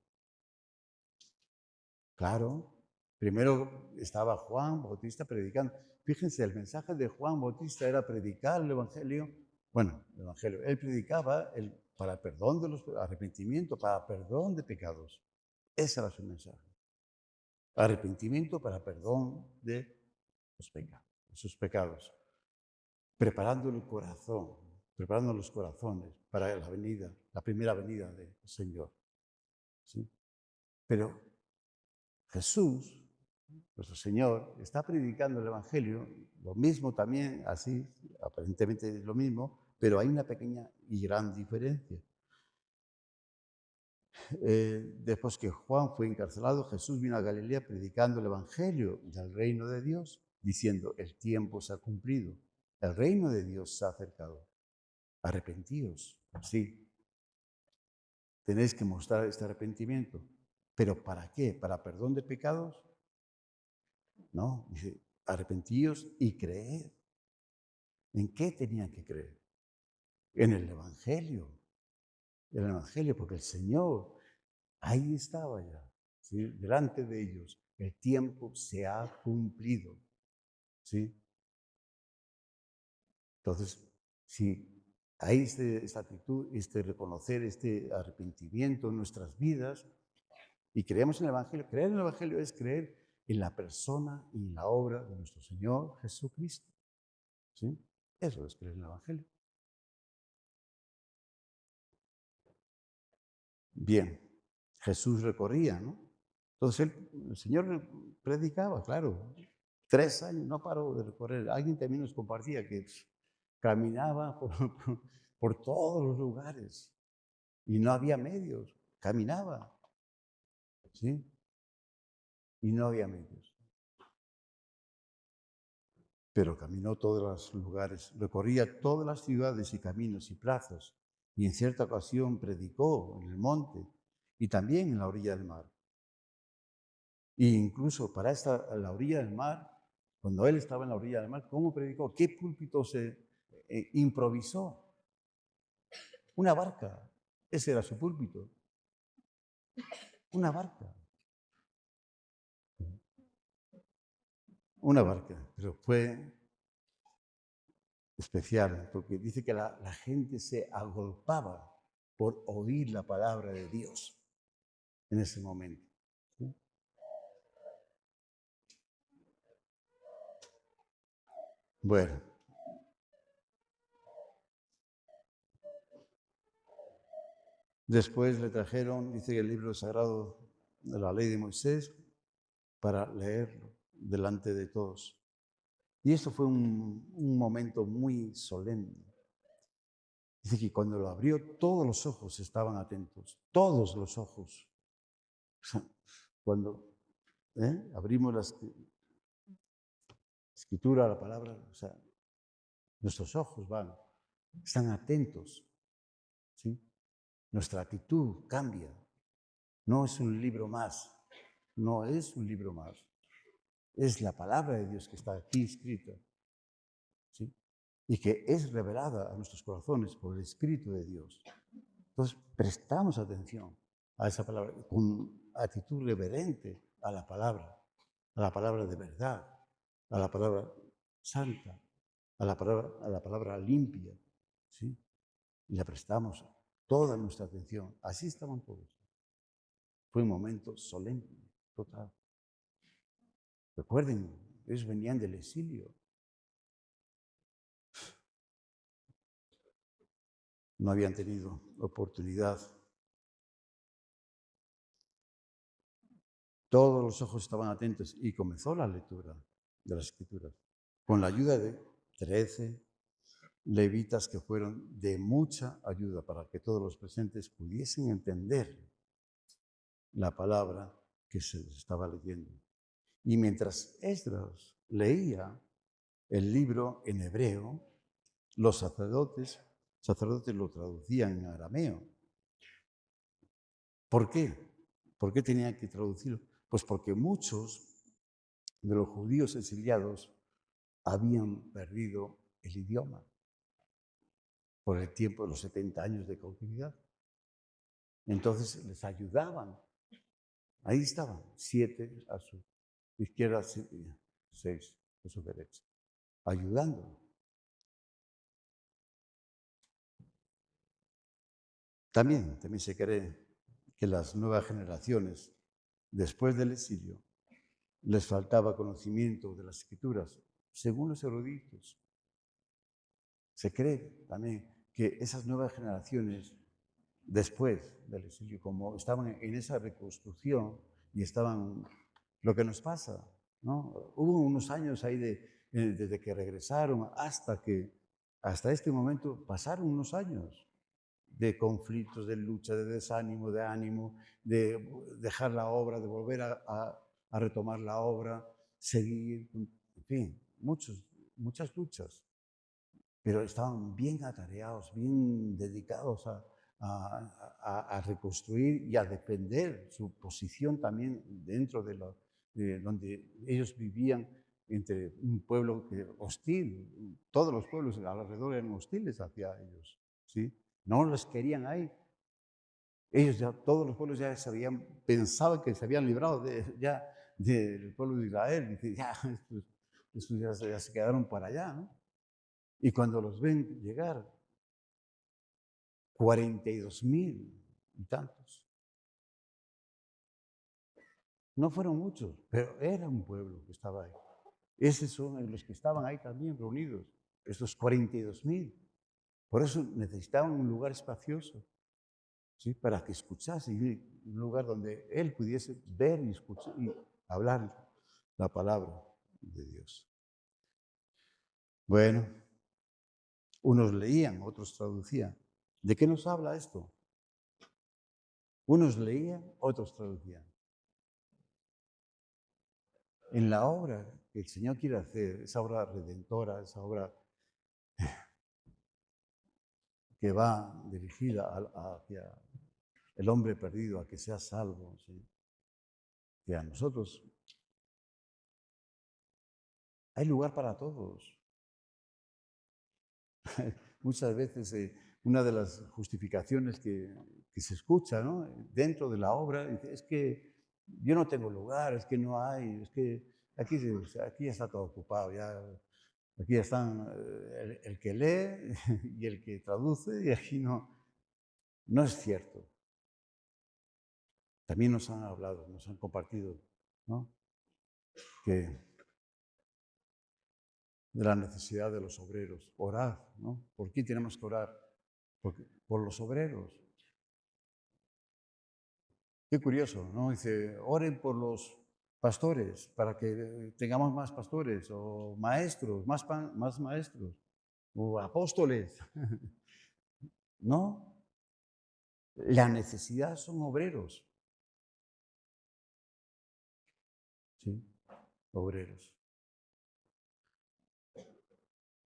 Claro, primero estaba Juan Bautista predicando. Fíjense, el mensaje de Juan Bautista era predicar el Evangelio. Bueno, el Evangelio. Él predicaba para perdón de los arrepentimiento, para perdón de pecados. Ese era su mensaje. Arrepentimiento para perdón de sus pecados. Preparando el corazón, preparando los corazones para la primera venida del Señor. ¿Sí? Pero Jesús, nuestro Señor, está predicando el Evangelio, lo mismo también, así, aparentemente es lo mismo, pero hay una pequeña y gran diferencia. Después que Juan fue encarcelado, Jesús vino a Galilea predicando el Evangelio del reino de Dios, diciendo, el tiempo se ha cumplido, el reino de Dios se ha acercado. Arrepentíos, sí, tenéis que mostrar este arrepentimiento. ¿Pero para qué? ¿Para perdón de pecados? No, dice, arrepentíos y creed. ¿En qué tenían que creer? En el Evangelio. En el Evangelio, porque el Señor ahí estaba ya, ¿sí? Delante de ellos. El tiempo se ha cumplido. ¿Sí? Entonces, si hay esta actitud, este reconocer, este arrepentimiento en nuestras vidas y creemos en el Evangelio. Creer en el Evangelio es creer en la persona y en la obra de nuestro Señor Jesucristo. ¿Sí? Eso es creer en el Evangelio. Bien, Jesús recorría, ¿no? Entonces el Señor predicaba, claro. 3 años, no paró de recorrer. Alguien también nos compartía que caminaba por todos los lugares y no había medios. Caminaba, ¿sí? Y no había medios. Pero caminó todos los lugares, recorría todas las ciudades y caminos y plazas, y en cierta ocasión predicó en el monte y también en la orilla del mar. E incluso para la orilla del mar, cuando él estaba en la orilla del mar, ¿cómo predicó? ¿Qué púlpito se improvisó? Una barca, ese era su púlpito, una barca. Una barca, pero fue especial, porque dice que la gente se agolpaba por oír la palabra de Dios en ese momento. ¿Sí? Bueno, después le trajeron, dice el libro sagrado de la ley de Moisés, para leerlo delante de todos. Y esto fue un momento muy solemne. Dice que cuando lo abrió, todos los ojos estaban atentos, todos los ojos. Cuando abrimos la escritura, la palabra, o sea, nuestros ojos están atentos, ¿sí? Nuestra actitud cambia. No es un libro más, no es un libro más. Es la palabra de Dios que está aquí escrita, ¿sí? Y que es revelada a nuestros corazones por el Espíritu de Dios. Entonces, prestamos atención a esa palabra con actitud reverente a la palabra de verdad, a la palabra santa, a la palabra limpia, ¿sí? Y le prestamos toda nuestra atención. Así estaban todos. Fue un momento solemne, total. Recuerden, ellos venían del exilio. No habían tenido oportunidad. Todos los ojos estaban atentos y comenzó la lectura de las Escrituras con la ayuda de 13 levitas que fueron de mucha ayuda para que todos los presentes pudiesen entender la palabra que se estaba leyendo. Y mientras Esdras leía el libro en hebreo, los sacerdotes lo traducían en arameo. ¿Por qué? ¿Por qué tenían que traducirlo? Pues porque muchos de los judíos exiliados habían perdido el idioma por el tiempo de los 70 años de cautividad. Entonces les ayudaban. Ahí estaban, 7 a su izquierda, 6 a su derecha, ayudando. También se cree que las nuevas generaciones, después del exilio, les faltaba conocimiento de las Escrituras, según los eruditos. Se cree también que esas nuevas generaciones, después del exilio, como estaban en esa reconstrucción y estaban, lo que nos pasa, ¿no? Hubo unos años ahí desde que regresaron hasta este momento, pasaron unos años de conflictos, de lucha, de desánimo, de ánimo, de dejar la obra, de volver a retomar la obra, seguir, en fin, muchas luchas. Pero estaban bien atareados, bien dedicados a reconstruir y a defender su posición también dentro de donde ellos vivían, entre un pueblo hostil. Todos los pueblos alrededor eran hostiles hacia ellos, ¿sí? No los querían ahí. Ellos ya, todos los pueblos ya pensaban que se habían librado ya del pueblo de Israel. Y ya, estos ya se quedaron para allá, ¿no? Y cuando los ven llegar, 42,000 y tantos. No fueron muchos, pero era un pueblo que estaba ahí. Esos son los que estaban ahí también reunidos, estos 42,000. Por eso necesitaban un lugar espacioso, ¿sí? Para que escuchase, un lugar donde él pudiese ver y escuchar y hablar la palabra de Dios. Bueno, unos leían, otros traducían. ¿De qué nos habla esto? Unos leían, otros traducían. En la obra que el Señor quiere hacer, esa obra redentora, esa obra que va dirigida hacia el hombre perdido, a que sea salvo, ¿sí? Que a nosotros hay lugar para todos. Muchas veces una de las justificaciones que se escucha, ¿no? Dentro de la obra es que yo no tengo lugar, es que no hay, es que aquí ya está todo ocupado, aquí ya están el que lee y el que traduce y aquí no. No es cierto. También nos han hablado, nos han compartido, ¿no? Que de la necesidad de los obreros. Orad, ¿no? ¿Por quién tenemos que orar? Por los obreros. Qué curioso, ¿no? Dice, oren por los pastores para que tengamos más pastores o maestros, más maestros o apóstoles. No, la necesidad son obreros. Sí, obreros.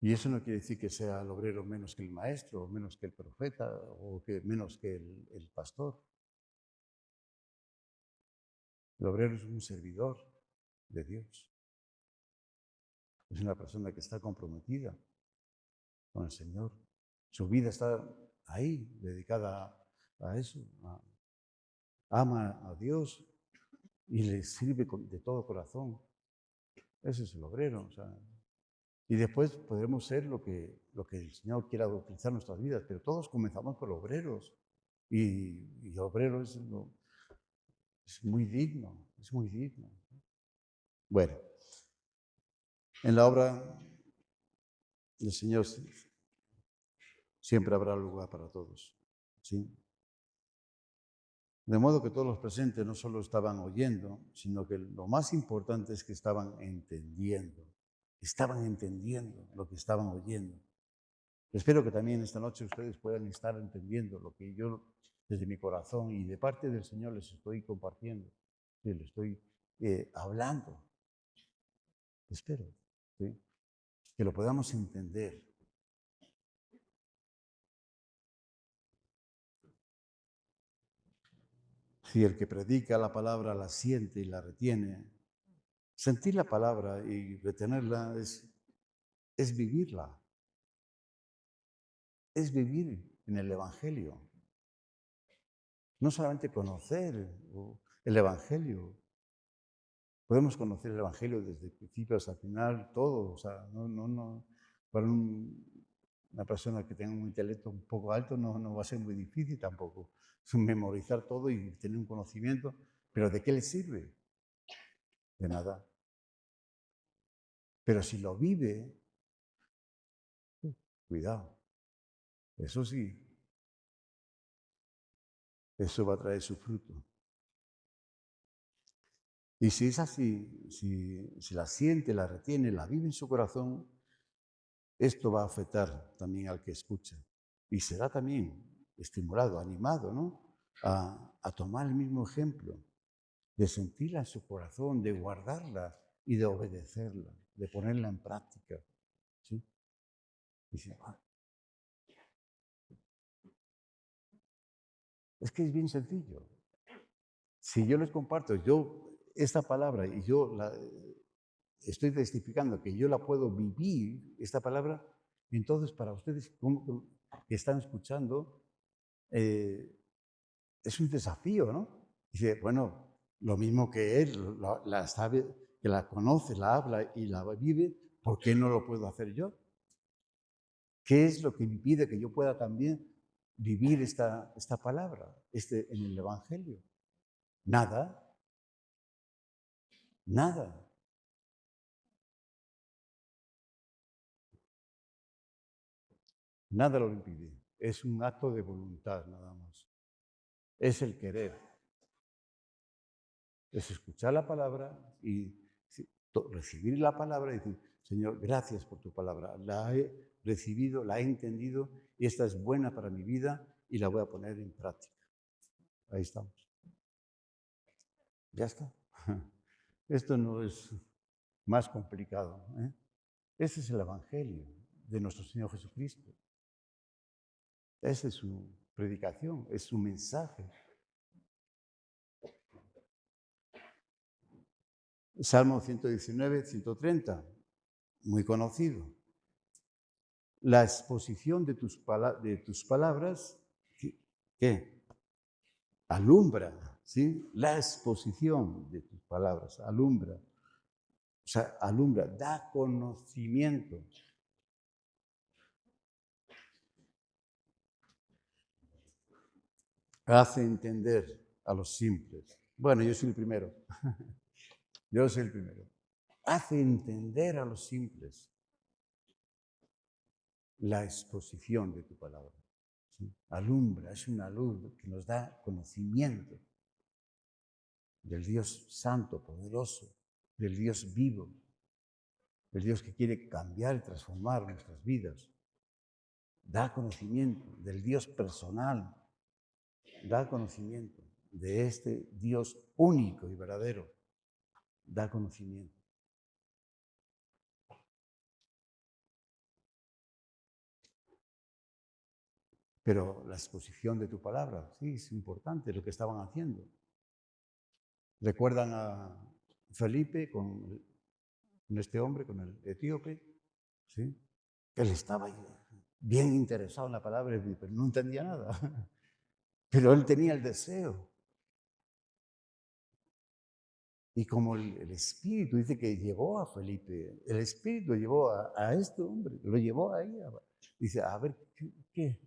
Y eso no quiere decir que sea el obrero menos que el maestro, o menos que el profeta, o menos que el pastor. El obrero es un servidor de Dios. Es una persona que está comprometida con el Señor. Su vida está ahí, dedicada a eso. Ama a Dios y le sirve de todo corazón. Ese es el obrero. O sea, y después podremos ser lo que el Señor quiera utilizar en nuestras vidas, pero todos comenzamos por obreros. Y el obrero es muy digno, es muy digno. Bueno, en la obra del Señor siempre habrá lugar para todos, ¿sí? De modo que todos los presentes no solo estaban oyendo, sino que lo más importante es que estaban entendiendo lo que estaban oyendo. Espero que también esta noche ustedes puedan estar entendiendo lo que yo desde mi corazón y de parte del Señor les estoy compartiendo, les estoy hablando. Espero, ¿sí? Que lo podamos entender. Si el que predica la palabra la siente y la retiene, sentir la palabra y retenerla es vivirla, es vivir en el Evangelio. No solamente conocer el Evangelio, podemos conocer el Evangelio desde el principio hasta el final, todo. O sea, para una persona que tenga un intelecto un poco alto no va a ser muy difícil tampoco. Es memorizar todo y tener un conocimiento, pero ¿de qué le sirve? De nada. Pero si lo vive, cuidado, eso sí, eso va a traer su fruto. Y si es así, si la siente, la retiene, la vive en su corazón, esto va a afectar también al que escucha. Y será también estimulado, animado, ¿no? A tomar el mismo ejemplo, de sentirla en su corazón, de guardarla y de obedecerla, de ponerla en práctica. ¿Sí? Dice, es que es bien sencillo. Si yo les comparto esta palabra y yo estoy testificando que yo la puedo vivir, esta palabra, entonces para ustedes que están escuchando, es un desafío, ¿no? Dice, bueno, lo mismo que él la sabe, que la conoce, la habla y la vive, ¿por qué no lo puedo hacer yo? ¿Qué es lo que impide que yo pueda también vivir esta palabra, en el Evangelio? Nada, nada. Nada lo impide. Es un acto de voluntad nada más. Es el querer. Es escuchar la palabra y recibir la palabra y decir, Señor, gracias por tu palabra. La he recibido, la he entendido y esta es buena para mi vida y la voy a poner en práctica. Ahí estamos. Ya está. Esto no es más complicado. Ese es el Evangelio de nuestro Señor Jesucristo. Esa es su predicación, es su mensaje. Salmo 119, 130, muy conocido. La exposición de tus palabras, ¿qué? Alumbra, ¿sí? La exposición de tus palabras, alumbra. O sea, alumbra, da conocimiento. Hace entender a los simples. Bueno, yo soy el primero. Yo soy el primero. Hace entender a los simples la exposición de tu palabra. ¿Sí? Alumbra, es una luz que nos da conocimiento del Dios santo, poderoso, del Dios vivo, del Dios que quiere cambiar y transformar nuestras vidas. Da conocimiento del Dios personal, da conocimiento de este Dios único y verdadero, da conocimiento. Pero la exposición de tu palabra, sí, es importante lo que estaban haciendo. ¿Recuerdan a Felipe con este hombre, con el etíope? ¿Sí? Él estaba bien interesado en la palabra, pero no entendía nada. Pero él tenía el deseo. Y como el Espíritu dice que llevó a Felipe, el Espíritu llevó a este hombre, lo llevó ahí. Dice, a ver, ¿qué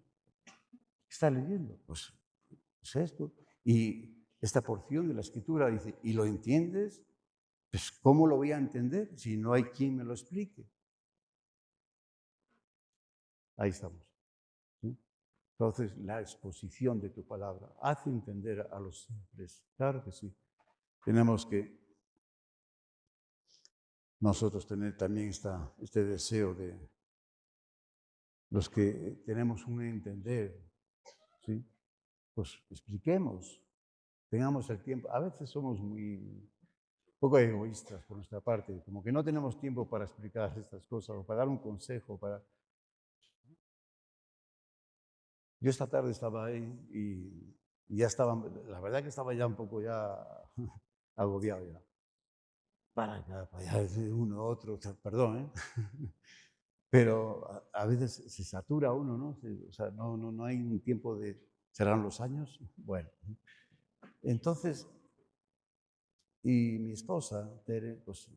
está leyendo? Pues esto. Y esta porción de la Escritura dice, ¿y lo entiendes? Pues ¿cómo lo voy a entender si no hay quien me lo explique? Ahí estamos. ¿Sí? Entonces, la exposición de tu palabra hace entender a los simples. Claro que sí. Tenemos que nosotros tener también este deseo de los que tenemos un entender, ¿sí? Pues expliquemos, tengamos el tiempo. A veces somos muy poco egoístas por nuestra parte, como que no tenemos tiempo para explicar estas cosas o para dar un consejo. Yo esta tarde estaba ahí y ya estaba, la verdad que estaba ya un poco ya agobiado ya. Para acá, para allá, uno, otro, perdón, ¿eh? Pero a veces se satura uno, ¿no? O sea, no hay un tiempo de... ¿Serán los años? Bueno. Entonces, y mi esposa, Tere, pues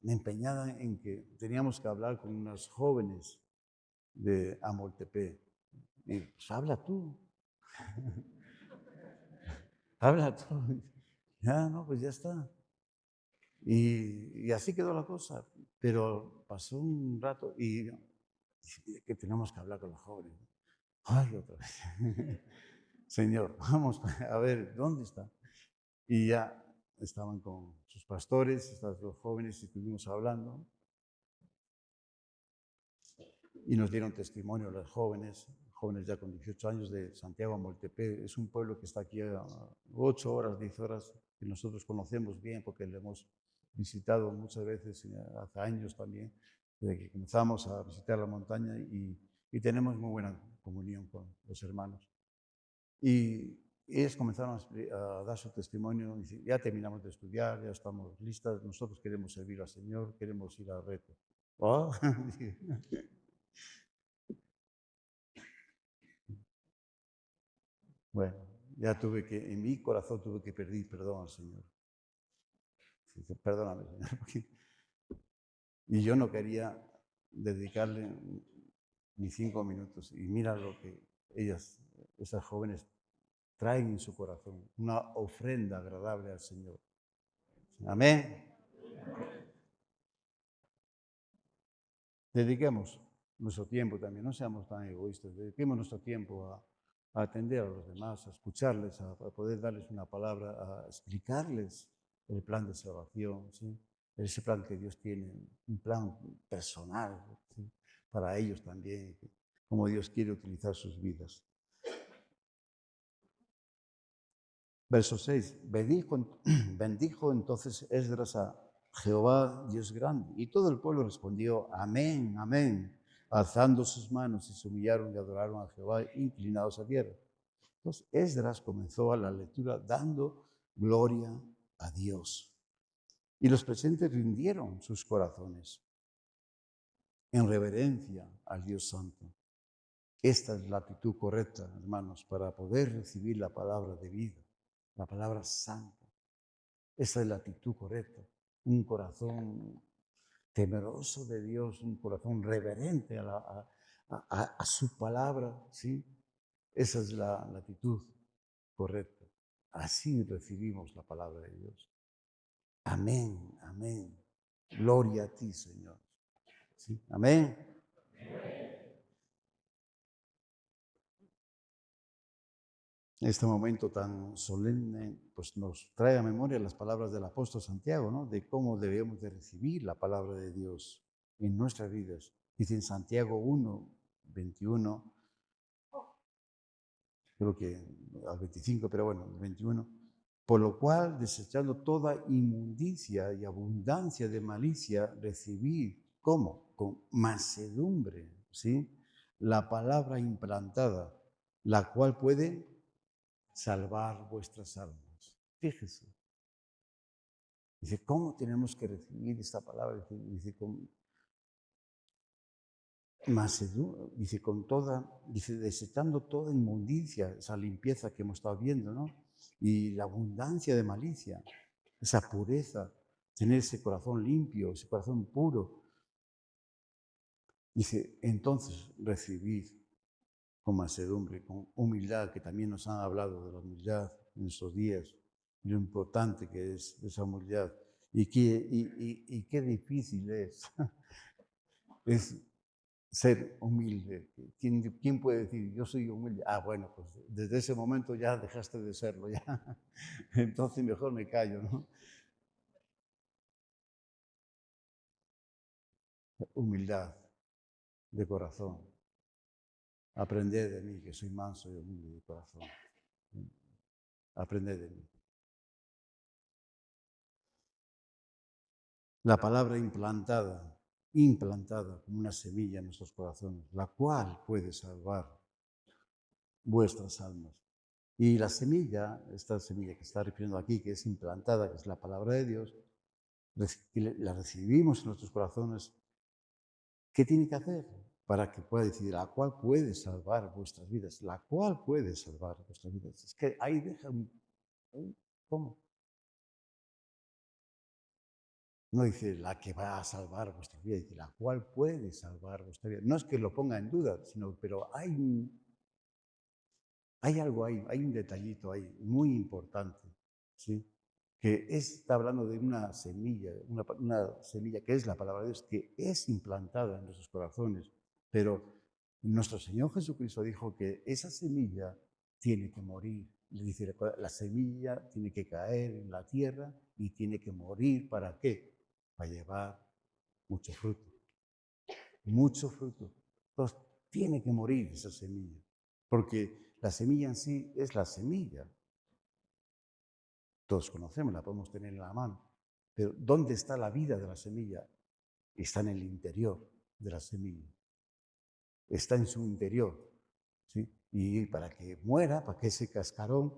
me empeñaba en que teníamos que hablar con unas jóvenes de Amoltepé. Y pues habla tú. Habla tú. Ya, no, pues ya está. Y así quedó la cosa. Pero pasó un rato y que tenemos que hablar con los jóvenes. Ay, otra vez. Señor, vamos a ver, ¿dónde está? Y ya estaban con sus pastores, estas dos jóvenes, y estuvimos hablando. Y nos dieron testimonio las jóvenes ya con 18 años de Santiago Amoltepé. Es un pueblo que está aquí a 8 horas, 10 horas, que nosotros conocemos bien porque lo hemos visitado muchas veces, hace años también, desde que comenzamos a visitar la montaña y tenemos muy buena comunión con los hermanos. Y ellos comenzaron a dar su testimonio y dicen, ya terminamos de estudiar, ya estamos listas, nosotros queremos servir al Señor, queremos ir al reto. Oh. Bueno, ya tuve que, en mi corazón tuve que pedir perdón al Señor. Perdóname, Señor. Y yo no quería dedicarle ni 5 minutos. Y mira lo que ellas esas jóvenes traen en su corazón una ofrenda agradable al Señor. Amén. Dediquemos nuestro tiempo también, no seamos tan egoístas, dediquemos nuestro tiempo a atender a los demás, a escucharles, a poder darles una palabra, a explicarles el plan de salvación, ¿sí? Ese plan que Dios tiene, un plan personal, ¿sí? Para ellos también, cómo Dios quiere utilizar sus vidas. Verso 6, bendijo entonces Esdras a Jehová Dios grande, y todo el pueblo respondió, amén, amén, alzando sus manos y se humillaron y adoraron a Jehová, inclinados a tierra. Entonces Esdras comenzó a la lectura dando gloria a Dios. Y los presentes rindieron sus corazones en reverencia al Dios Santo. Esta es la actitud correcta, hermanos, para poder recibir la palabra de vida, la palabra santa. Esa es la actitud correcta. Un corazón temeroso de Dios, un corazón reverente a su palabra, ¿sí? Esa es la actitud correcta. Así recibimos la palabra de Dios. Amén, amén. Gloria a ti, Señor. ¿Sí? Amén. Este momento tan solemne pues nos trae a memoria las palabras del apóstol Santiago, ¿no? De cómo debemos de recibir la palabra de Dios en nuestras vidas. Dice en Santiago 1, 21, creo que al 25, pero bueno, el 21. Por lo cual, desechando toda inmundicia y abundancia de malicia, recibid, ¿cómo? Con mansedumbre, ¿sí? La palabra implantada, la cual puede salvar vuestras almas. Fíjese. Dice, ¿cómo tenemos que recibir esta palabra? Dice, con mansedumbre, dice, dice, desechando toda inmundicia, esa limpieza que hemos estado viendo, ¿no? Y la abundancia de malicia, esa pureza, tener ese corazón limpio, ese corazón puro. Dice, entonces recibid con mansedumbre, con humildad, que también nos han hablado de la humildad en estos días, y lo importante que es esa humildad, y qué difícil es ser humilde. ¿Quién puede decir, yo soy humilde? Ah, bueno, pues desde ese momento ya dejaste de serlo, ya. Entonces mejor me callo, ¿no? Humildad de corazón. Aprended de mí, que soy manso y humilde de corazón. Aprended de mí. La palabra implantada como una semilla en nuestros corazones, la cual puede salvar vuestras almas. Y la semilla, esta semilla que está refiriendo aquí, que es implantada, que es la palabra de Dios, la recibimos en nuestros corazones. ¿Qué tiene que hacer para que pueda decidir la cual puede salvar vuestras vidas? La cual puede salvar vuestras vidas. Es que ahí deja ¿cómo? No dice la que va a salvar vuestra vida, dice la cual puede salvar vuestra vida. No es que lo ponga en duda, pero hay algo ahí, hay un detallito ahí muy importante, ¿sí? Que está hablando de una semilla que es la palabra de Dios, que es implantada en nuestros corazones, pero nuestro Señor Jesucristo dijo que esa semilla tiene que morir. Le dice, la semilla tiene que caer en la tierra y tiene que morir. ¿Para qué? Para llevar mucho fruto. Mucho fruto. Entonces, tiene que morir esa semilla, porque la semilla en sí es la semilla. Todos conocemos, la podemos tener en la mano. Pero ¿dónde está la vida de la semilla? Está en el interior de la semilla. Está en su interior. ¿Sí? Y para que muera, para que ese cascarón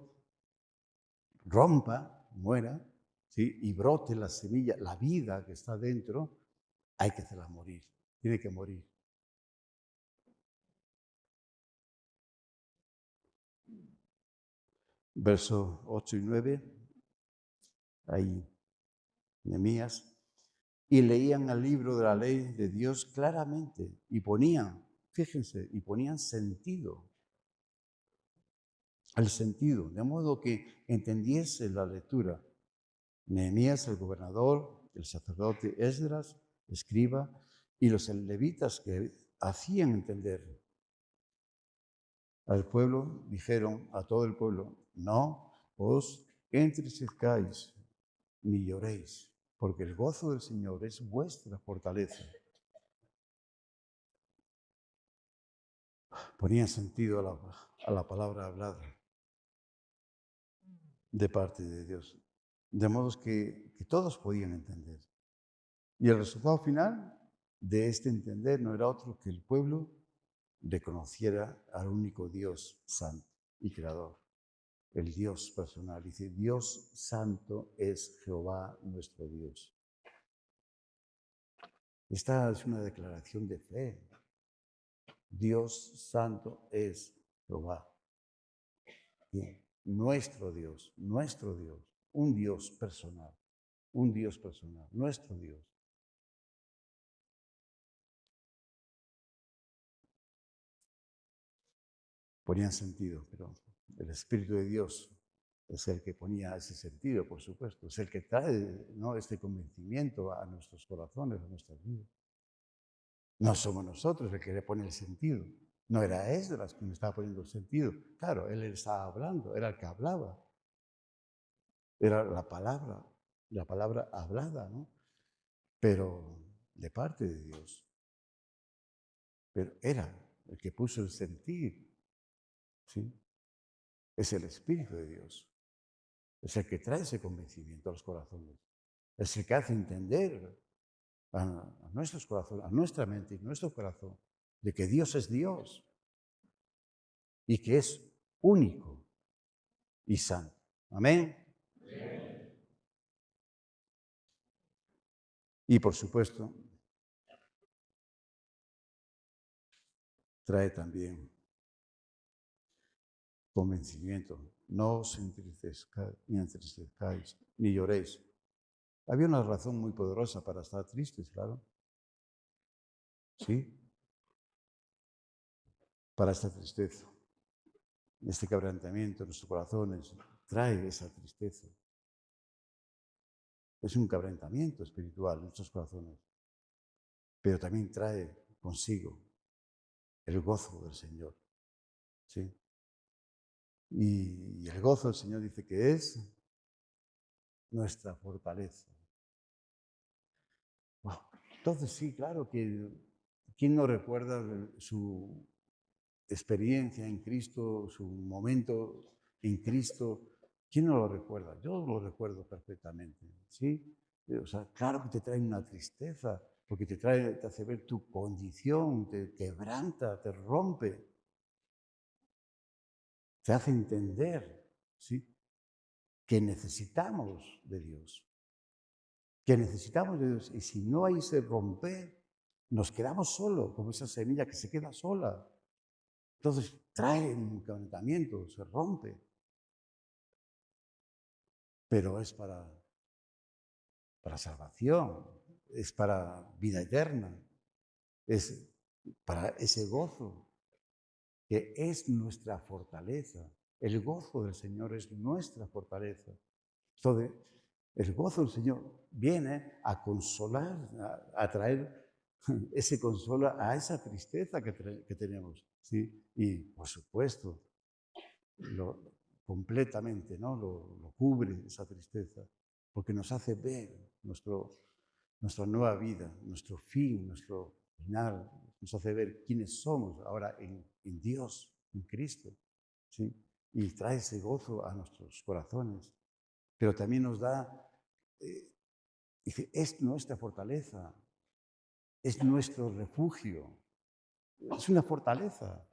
rompa, muera, ¿sí? Y brote la semilla, la vida que está dentro, hay que hacerla morir. Tiene que morir. Versos 8 y 9, ahí, Nehemías, y leían el libro de la ley de Dios claramente y ponían, fíjense, y ponían sentido el sentido, de modo que entendiese la lectura. Nehemías, el gobernador, el sacerdote Esdras, escriba, y los levitas que hacían entender al pueblo, dijeron a todo el pueblo: no os entristezcáis ni lloréis, porque el gozo del Señor es vuestra fortaleza. Ponían sentido a la palabra hablada de parte de Dios, de modo que todos podían entender. Y el resultado final de este entender no era otro que el pueblo reconociera al único Dios santo y creador, el Dios personal. Dice: Dios santo es Jehová nuestro Dios. Esta es una declaración de fe. Dios santo es Jehová. Bien. Nuestro Dios, un Dios personal, nuestro Dios. Ponían sentido, pero el Espíritu de Dios es el que ponía ese sentido, por supuesto, es el que trae, ¿no?, este convencimiento a nuestros corazones, a nuestras vidas. No somos nosotros el que le pone el sentido. No era Esdras quien estaba poniendo el sentido. Claro, él estaba hablando, era el que hablaba. Era la palabra hablada, ¿no? Pero de parte de Dios. Pero era el que puso el sentir, ¿sí? Es el Espíritu de Dios. Es el que trae ese convencimiento a los corazones. Es el que hace entender a nuestros corazones, a nuestra mente y nuestro corazón, de que Dios es Dios y que es único y santo. Amén. Y por supuesto, trae también convencimiento. No os entristezcáis, ni lloréis. Había una razón muy poderosa para estar tristes, claro. ¿Sí? Para esta tristeza. Este quebrantamiento en nuestros corazones trae esa tristeza. Es un quebrantamiento espiritual en nuestros corazones. Pero también trae consigo el gozo del Señor. ¿Sí? Y el gozo del Señor dice que es nuestra fortaleza. Wow. Entonces sí, claro que ¿quién no recuerda su experiencia en Cristo, su momento en Cristo? ¿Quién no lo recuerda? Yo lo recuerdo perfectamente, ¿sí? O sea, claro que te trae una tristeza, porque te hace ver tu condición, te quebranta, te rompe, te hace entender, ¿sí?, que necesitamos de Dios, y si no hay ese romper, nos quedamos solos, como esa semilla que se queda sola. Entonces trae un quebrantamiento, se rompe, pero es para salvación, es para vida eterna, es para ese gozo que es nuestra fortaleza. El gozo del Señor es nuestra fortaleza. Entonces, el gozo del Señor viene a consolar, a traer ese consuelo a esa tristeza que tenemos, ¿sí? Y, por supuesto, completamente, ¿no?, lo cubre esa tristeza, porque nos hace ver nuestra nueva vida, nuestro fin, nuestro final, nos hace ver quiénes somos ahora en Dios, en Cristo, ¿sí? Y trae ese gozo a nuestros corazones, pero también nos da, dice, es nuestra fortaleza, es nuestro refugio, es una fortaleza,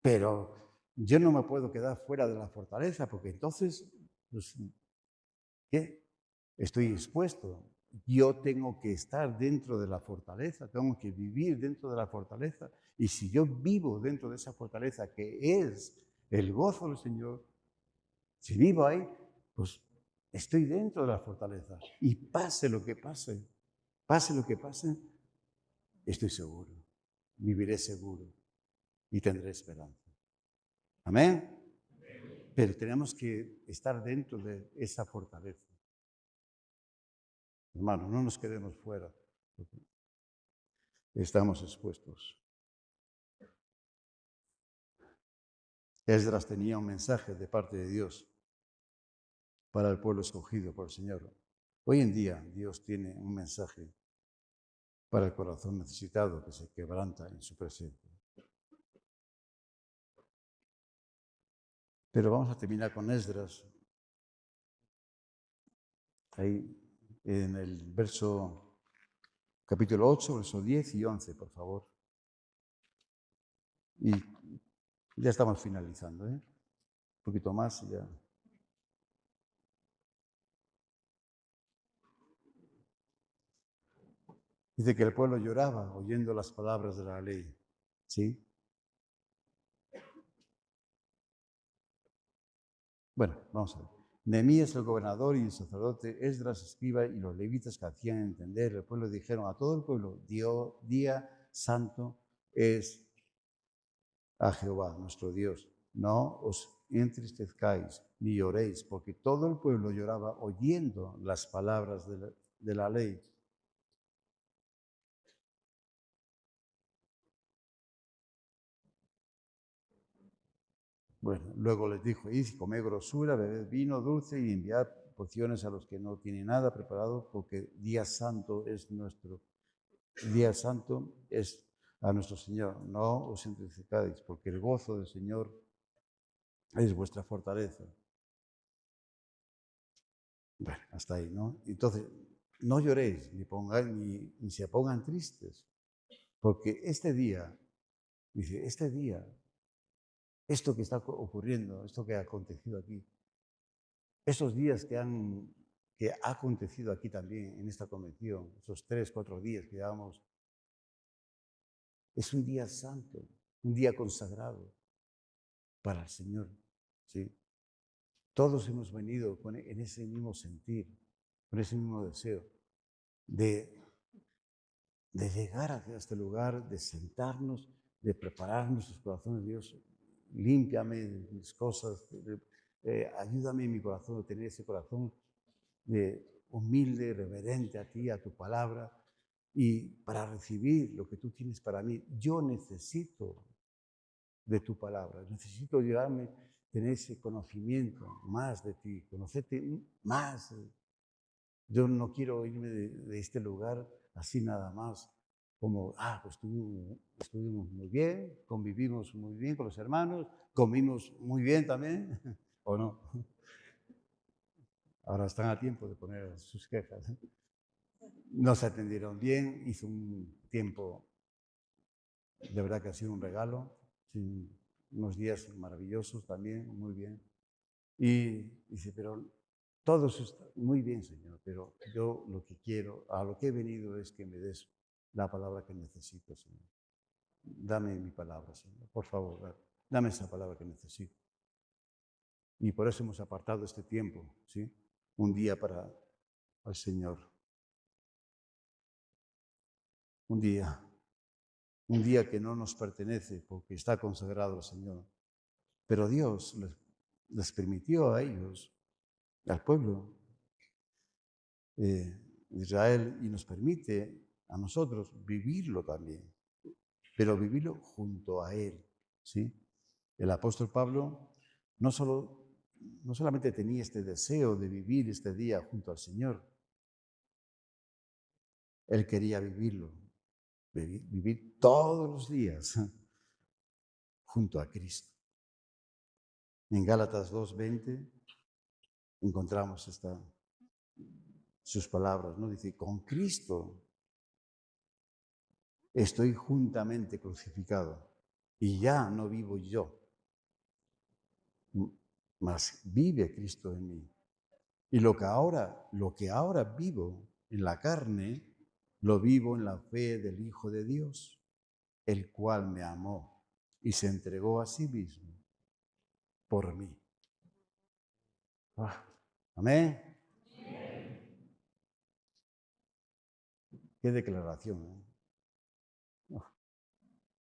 pero yo no me puedo quedar fuera de la fortaleza, porque entonces, pues, ¿qué? Estoy expuesto. Yo tengo que estar dentro de la fortaleza, tengo que vivir dentro de la fortaleza. Y si yo vivo dentro de esa fortaleza, que es el gozo del Señor, si vivo ahí, pues estoy dentro de la fortaleza. Y pase lo que pase, estoy seguro, viviré seguro y tendré esperanza. Amén. Pero tenemos que estar dentro de esa fortaleza. Hermanos, no nos quedemos fuera. Estamos expuestos. Esdras tenía un mensaje de parte de Dios para el pueblo escogido por el Señor. Hoy en día Dios tiene un mensaje para el corazón necesitado que se quebranta en su presencia. Pero vamos a terminar con Esdras, ahí en el capítulo 8, versos 10 y 11, por favor. Y ya estamos finalizando, un poquito más y ya. Dice que el pueblo lloraba oyendo las palabras de la ley, ¿sí? Bueno, vamos a ver. Nehemías, el gobernador, y el sacerdote Esdras, escriba, y los levitas que hacían entender el pueblo dijeron a todo el pueblo: día santo es a Jehová, nuestro Dios. No os entristezcáis ni lloréis, porque todo el pueblo lloraba oyendo las palabras de la ley. Bueno, luego les dijo: id, comed grosura, bebed vino dulce y enviad porciones a los que no tienen nada preparado, porque día santo es a nuestro Señor. No os entristezcáis, porque el gozo del Señor es vuestra fortaleza. Bueno, hasta ahí, ¿no? Entonces, no lloréis, ni se pongan tristes, porque este día, dice, esto que está ocurriendo, esto que ha acontecido aquí, esos días que ha acontecido aquí también en esta convención, esos 3, 4 días que llevamos, es un día santo, un día consagrado para el Señor, ¿sí? Todos hemos venido en ese mismo sentir, con ese mismo deseo de llegar a este lugar, de sentarnos, de preparar nuestros corazones. Dios, límpiame de mis cosas, ayúdame en mi corazón a tener ese corazón humilde, reverente a ti, a tu palabra, y para recibir lo que tú tienes para mí. Yo necesito de tu palabra, necesito llegarme, tener ese conocimiento más de ti, conocerte más. Yo no quiero irme de este lugar así nada más, como, pues estuvimos muy bien, convivimos muy bien con los hermanos, comimos muy bien también, ¿o no? Ahora están a tiempo de poner sus quejas. Nos atendieron bien, hizo un tiempo, de verdad que ha sido un regalo, sí, unos días maravillosos también, muy bien. Y dice, pero todo eso está muy bien, Señor, pero yo lo que quiero, a lo que he venido es que me des la palabra que necesito, Señor. Dame mi palabra, Señor, por favor, dame esa palabra que necesito. Y por eso hemos apartado este tiempo, ¿sí? Un día para el Señor. Un día que no nos pertenece porque está consagrado al Señor. Pero Dios les permitió a ellos, al pueblo de Israel, y nos permite a nosotros vivirlo también, pero vivirlo junto a Él, ¿sí? El apóstol Pablo no solamente tenía este deseo de vivir este día junto al Señor, él quería vivirlo, vivir todos los días junto a Cristo. En Gálatas 2:20 encontramos sus palabras, ¿no? Dice, con Cristo estoy juntamente crucificado y ya no vivo yo, mas vive Cristo en mí. Y lo que ahora vivo en la carne, lo vivo en la fe del Hijo de Dios, el cual me amó y se entregó a sí mismo por mí. Amén. Qué declaración, ¿eh?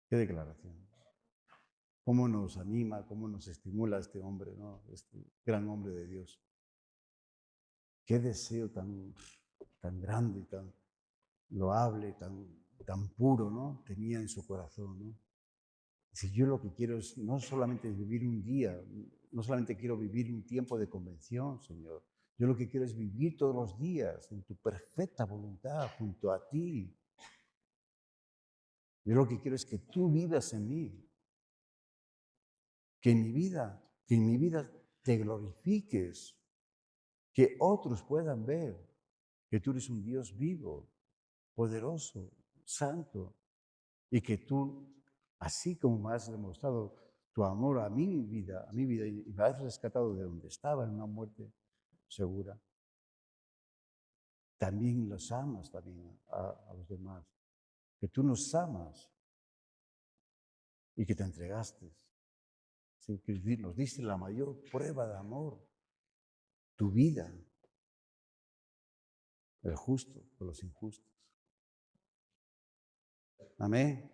Qué declaración. cómo nos anima, cómo nos estimula este hombre, ¿no? Este gran hombre de Dios. Qué deseo tan grande, tan loable, tan puro, ¿no? Tenía en su corazón, ¿no? Si yo lo que quiero es no solamente vivir un día, no solamente quiero vivir un tiempo de convención, Señor. Yo lo que quiero es vivir todos los días en tu perfecta voluntad junto a ti. Yo lo que quiero es que tú vivas en mí, que en mi vida te glorifiques, que otros puedan ver que tú eres un Dios vivo, poderoso, santo, y que tú, así como me has demostrado tu amor a mi vida, y me has rescatado de donde estaba en una muerte segura, también los amas también a los demás, que tú nos amas y que te entregaste, ¿sí? Que nos diste la mayor prueba de amor, tu vida, el justo por los injustos. Amén.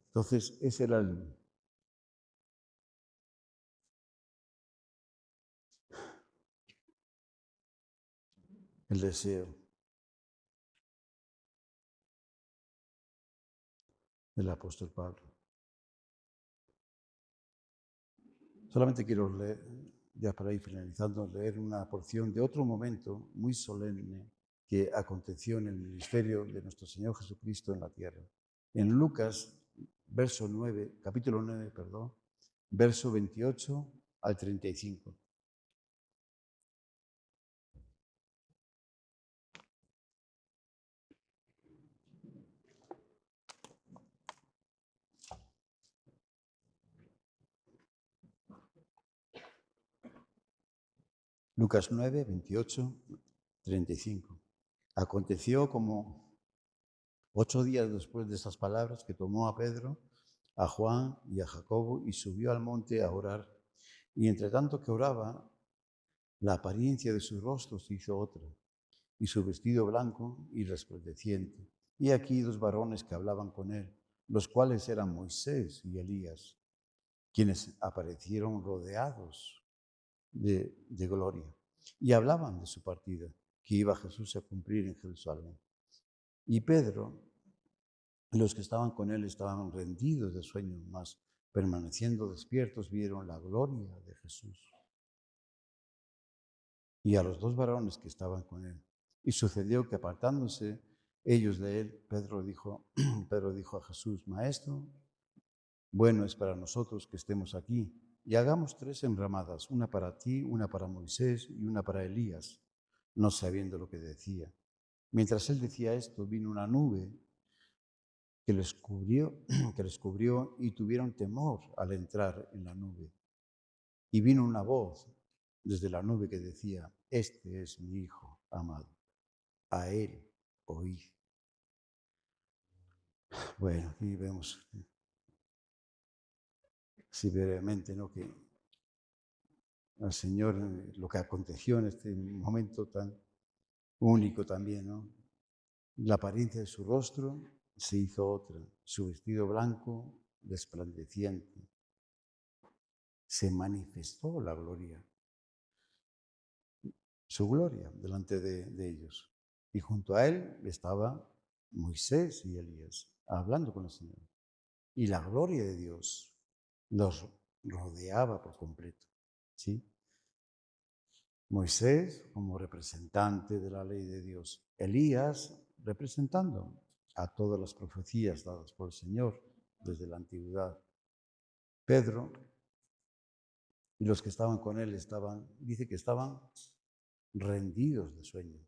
Entonces, ese era el deseo del apóstol Pablo. Solamente quiero leer, ya para ir finalizando, leer una porción de otro momento muy solemne que aconteció en el ministerio de nuestro Señor Jesucristo en la tierra. En Lucas, capítulo 9, verso 28 al 35. Lucas 9, 28, 35. Aconteció como 8 días después de esas palabras que tomó a Pedro, a Juan y a Jacobo y subió al monte a orar. Y entre tanto que oraba, la apariencia de su rostro se hizo otra, y su vestido blanco y resplandeciente. Y aquí 2 varones que hablaban con él, los cuales eran Moisés y Elías, quienes aparecieron rodeados de gloria. Y hablaban de su partida, que iba Jesús a cumplir en Jerusalén. Y Pedro y los que estaban con él estaban rendidos de sueño, mas permaneciendo despiertos vieron la gloria de Jesús y a los 2 varones que estaban con él. Y sucedió que apartándose ellos de él, Pedro dijo a Jesús: Maestro, bueno es para nosotros que estemos aquí, y hagamos 3 enramadas, una para ti, una para Moisés y una para Elías, no sabiendo lo que decía. Mientras él decía esto, vino una nube que les cubrió y tuvieron temor al entrar en la nube. Y vino una voz desde la nube que decía: Este es mi Hijo amado, a él oíd. Bueno, aquí vemos así brevemente, ¿no?, que al Señor lo que aconteció en este momento tan único también, ¿no? La apariencia de su rostro se hizo otra, su vestido blanco resplandeciente. Se manifestó la gloria, su gloria delante de ellos. Y junto a él estaba Moisés y Elías hablando con el Señor. Y la gloria de Dios los rodeaba por completo, ¿sí? Moisés como representante de la ley de Dios, Elías representando a todas las profecías dadas por el Señor desde la antigüedad. Pedro y los que estaban con él dice que estaban rendidos de sueño.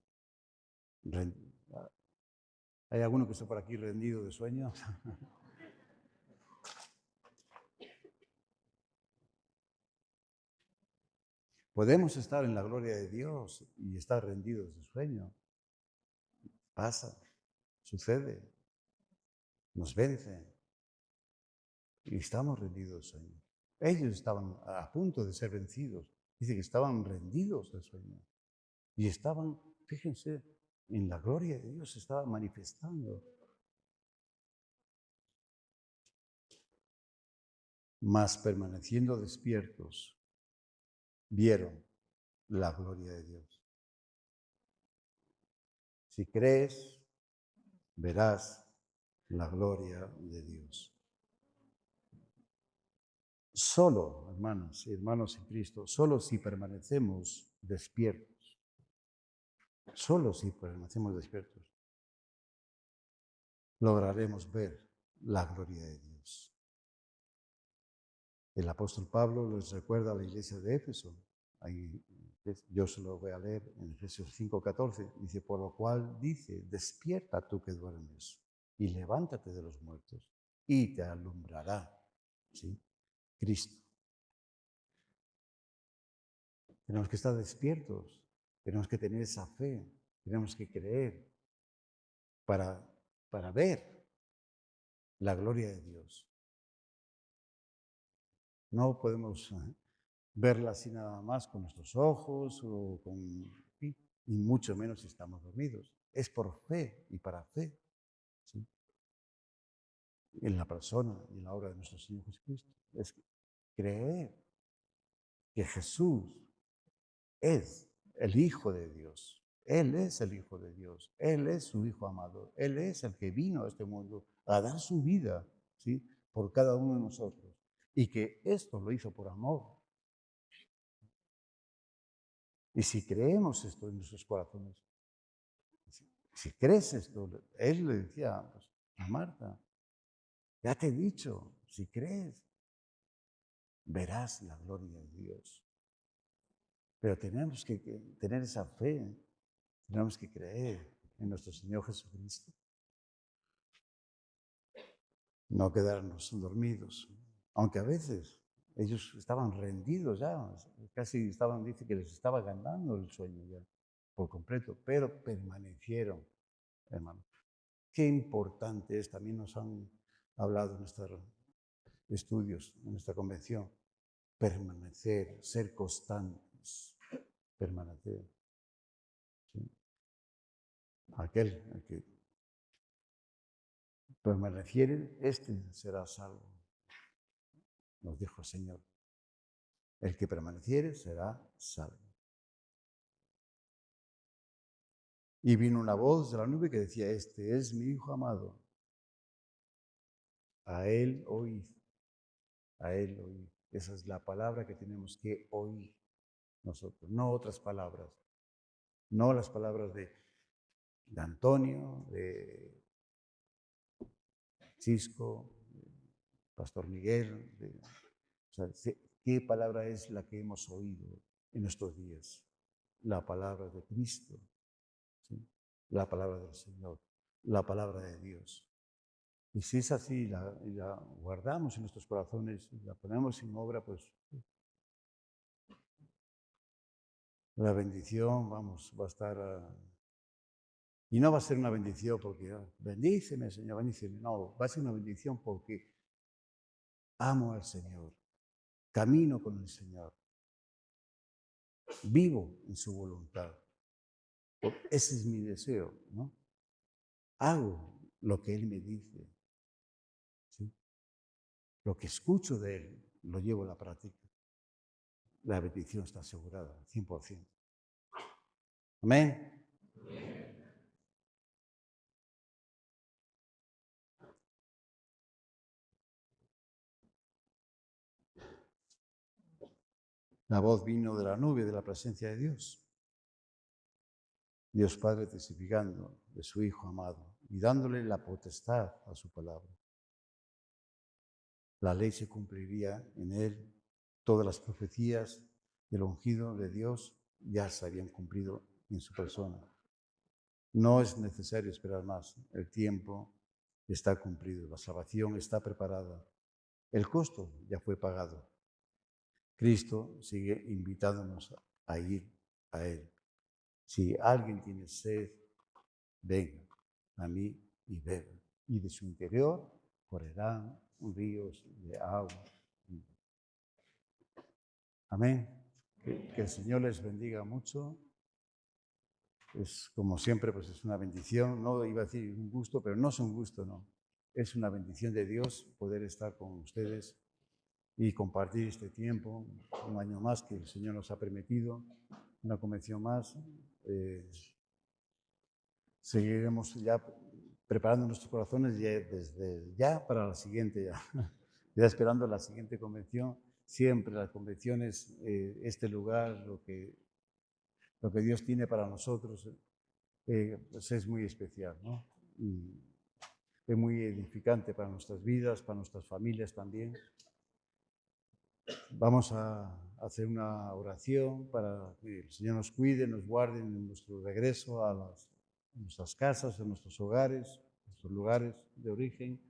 ¿Hay alguno que está por aquí rendido de sueño? Podemos estar en la gloria de Dios y estar rendidos de sueño. Pasa, sucede, nos vence y estamos rendidos de sueño. Ellos estaban a punto de ser vencidos. Dice que estaban rendidos de sueño y estaban, fíjense, en la gloria de Dios se estaba manifestando. mas permaneciendo despiertos, vieron la gloria de Dios. Si crees, verás la gloria de Dios. Solo, hermanas y hermanos en Cristo, solo si permanecemos despiertos, lograremos ver la gloria de Dios. El apóstol Pablo les recuerda a la iglesia de Éfeso. Ahí, yo se lo voy a leer en Efesios 5:14. Dice, por lo cual dice, despierta tú que duermes y levántate de los muertos y te alumbrará, ¿sí?, Cristo. Tenemos que estar despiertos, tenemos que tener esa fe, tenemos que creer para ver la gloria de Dios. No podemos verla así nada más con nuestros ojos y mucho menos si estamos dormidos. Es por fe y para fe, ¿sí?, en la persona y en la obra de nuestro Señor Jesucristo. Es creer que Jesús es el Hijo de Dios. Él es el Hijo de Dios. Él es su Hijo amado. Él es el que vino a este mundo a dar su vida, ¿sí?, por cada uno de nosotros. Y que esto lo hizo por amor. Y si creemos esto en nuestros corazones, si crees esto, él le decía pues, a Marta, ya te he dicho, si crees, verás la gloria de Dios. Pero tenemos que tener esa fe, tenemos que creer en nuestro Señor Jesucristo. No quedarnos dormidos, aunque a veces ellos estaban rendidos ya, casi dice que les estaba ganando el sueño ya por completo, pero permanecieron, hermanos. Qué importante es, también nos han hablado en nuestros estudios, en nuestra convención, permanecer, ser constantes, permanecer. ¿Sí? Aquel que permaneciere, este será salvo, nos dijo el Señor. El que permaneciere será salvo. Y vino una voz de la nube que decía, este es mi Hijo amado, a él oíd, a él oíd. Esa es la palabra que tenemos que oír nosotros, no otras palabras, no las palabras de Antonio, de Cisco, de Pastor Miguel. ¿Qué palabra es la que hemos oído en estos días? La palabra de Cristo, ¿sí?, la palabra del Señor, la palabra de Dios. Y si es así, la guardamos en nuestros corazones, la ponemos en obra, pues la bendición, va a estar. Y no va a ser una bendición porque, bendíceme, Señor, bendíceme. No, va a ser una bendición porque amo al Señor, camino con el Señor, vivo en su voluntad. Ese es mi deseo, ¿no? Hago lo que Él me dice, ¿sí? Lo que escucho de Él, lo llevo a la práctica. La bendición está asegurada, 100%. Amén. La voz vino de la nube, de la presencia de Dios. Dios Padre testificando de su Hijo amado y dándole la potestad a su palabra. La ley se cumpliría en él. Todas las profecías del ungido de Dios ya se habían cumplido en su persona. No es necesario esperar más. El tiempo está cumplido. La salvación está preparada. El costo ya fue pagado. Cristo sigue invitándonos a ir a Él. Si alguien tiene sed, venga a mí y beba. Y de su interior correrán ríos de agua. Amén. Que el Señor les bendiga mucho. Es como siempre, pues es una bendición. No iba a decir un gusto, pero no es un gusto, no. Es una bendición de Dios poder estar con ustedes y compartir este tiempo, un año más que el Señor nos ha permitido, una convención más. Seguiremos ya preparando nuestros corazones desde ya para la siguiente, ya esperando la siguiente convención. Siempre las convenciones, este lugar, lo que Dios tiene para nosotros, pues es muy especial, ¿no? Y es muy edificante para nuestras vidas, para nuestras familias también. Vamos a hacer una oración para que el Señor nos cuide, nos guarde en nuestro regreso a nuestras casas, a nuestros hogares, nuestros lugares de origen.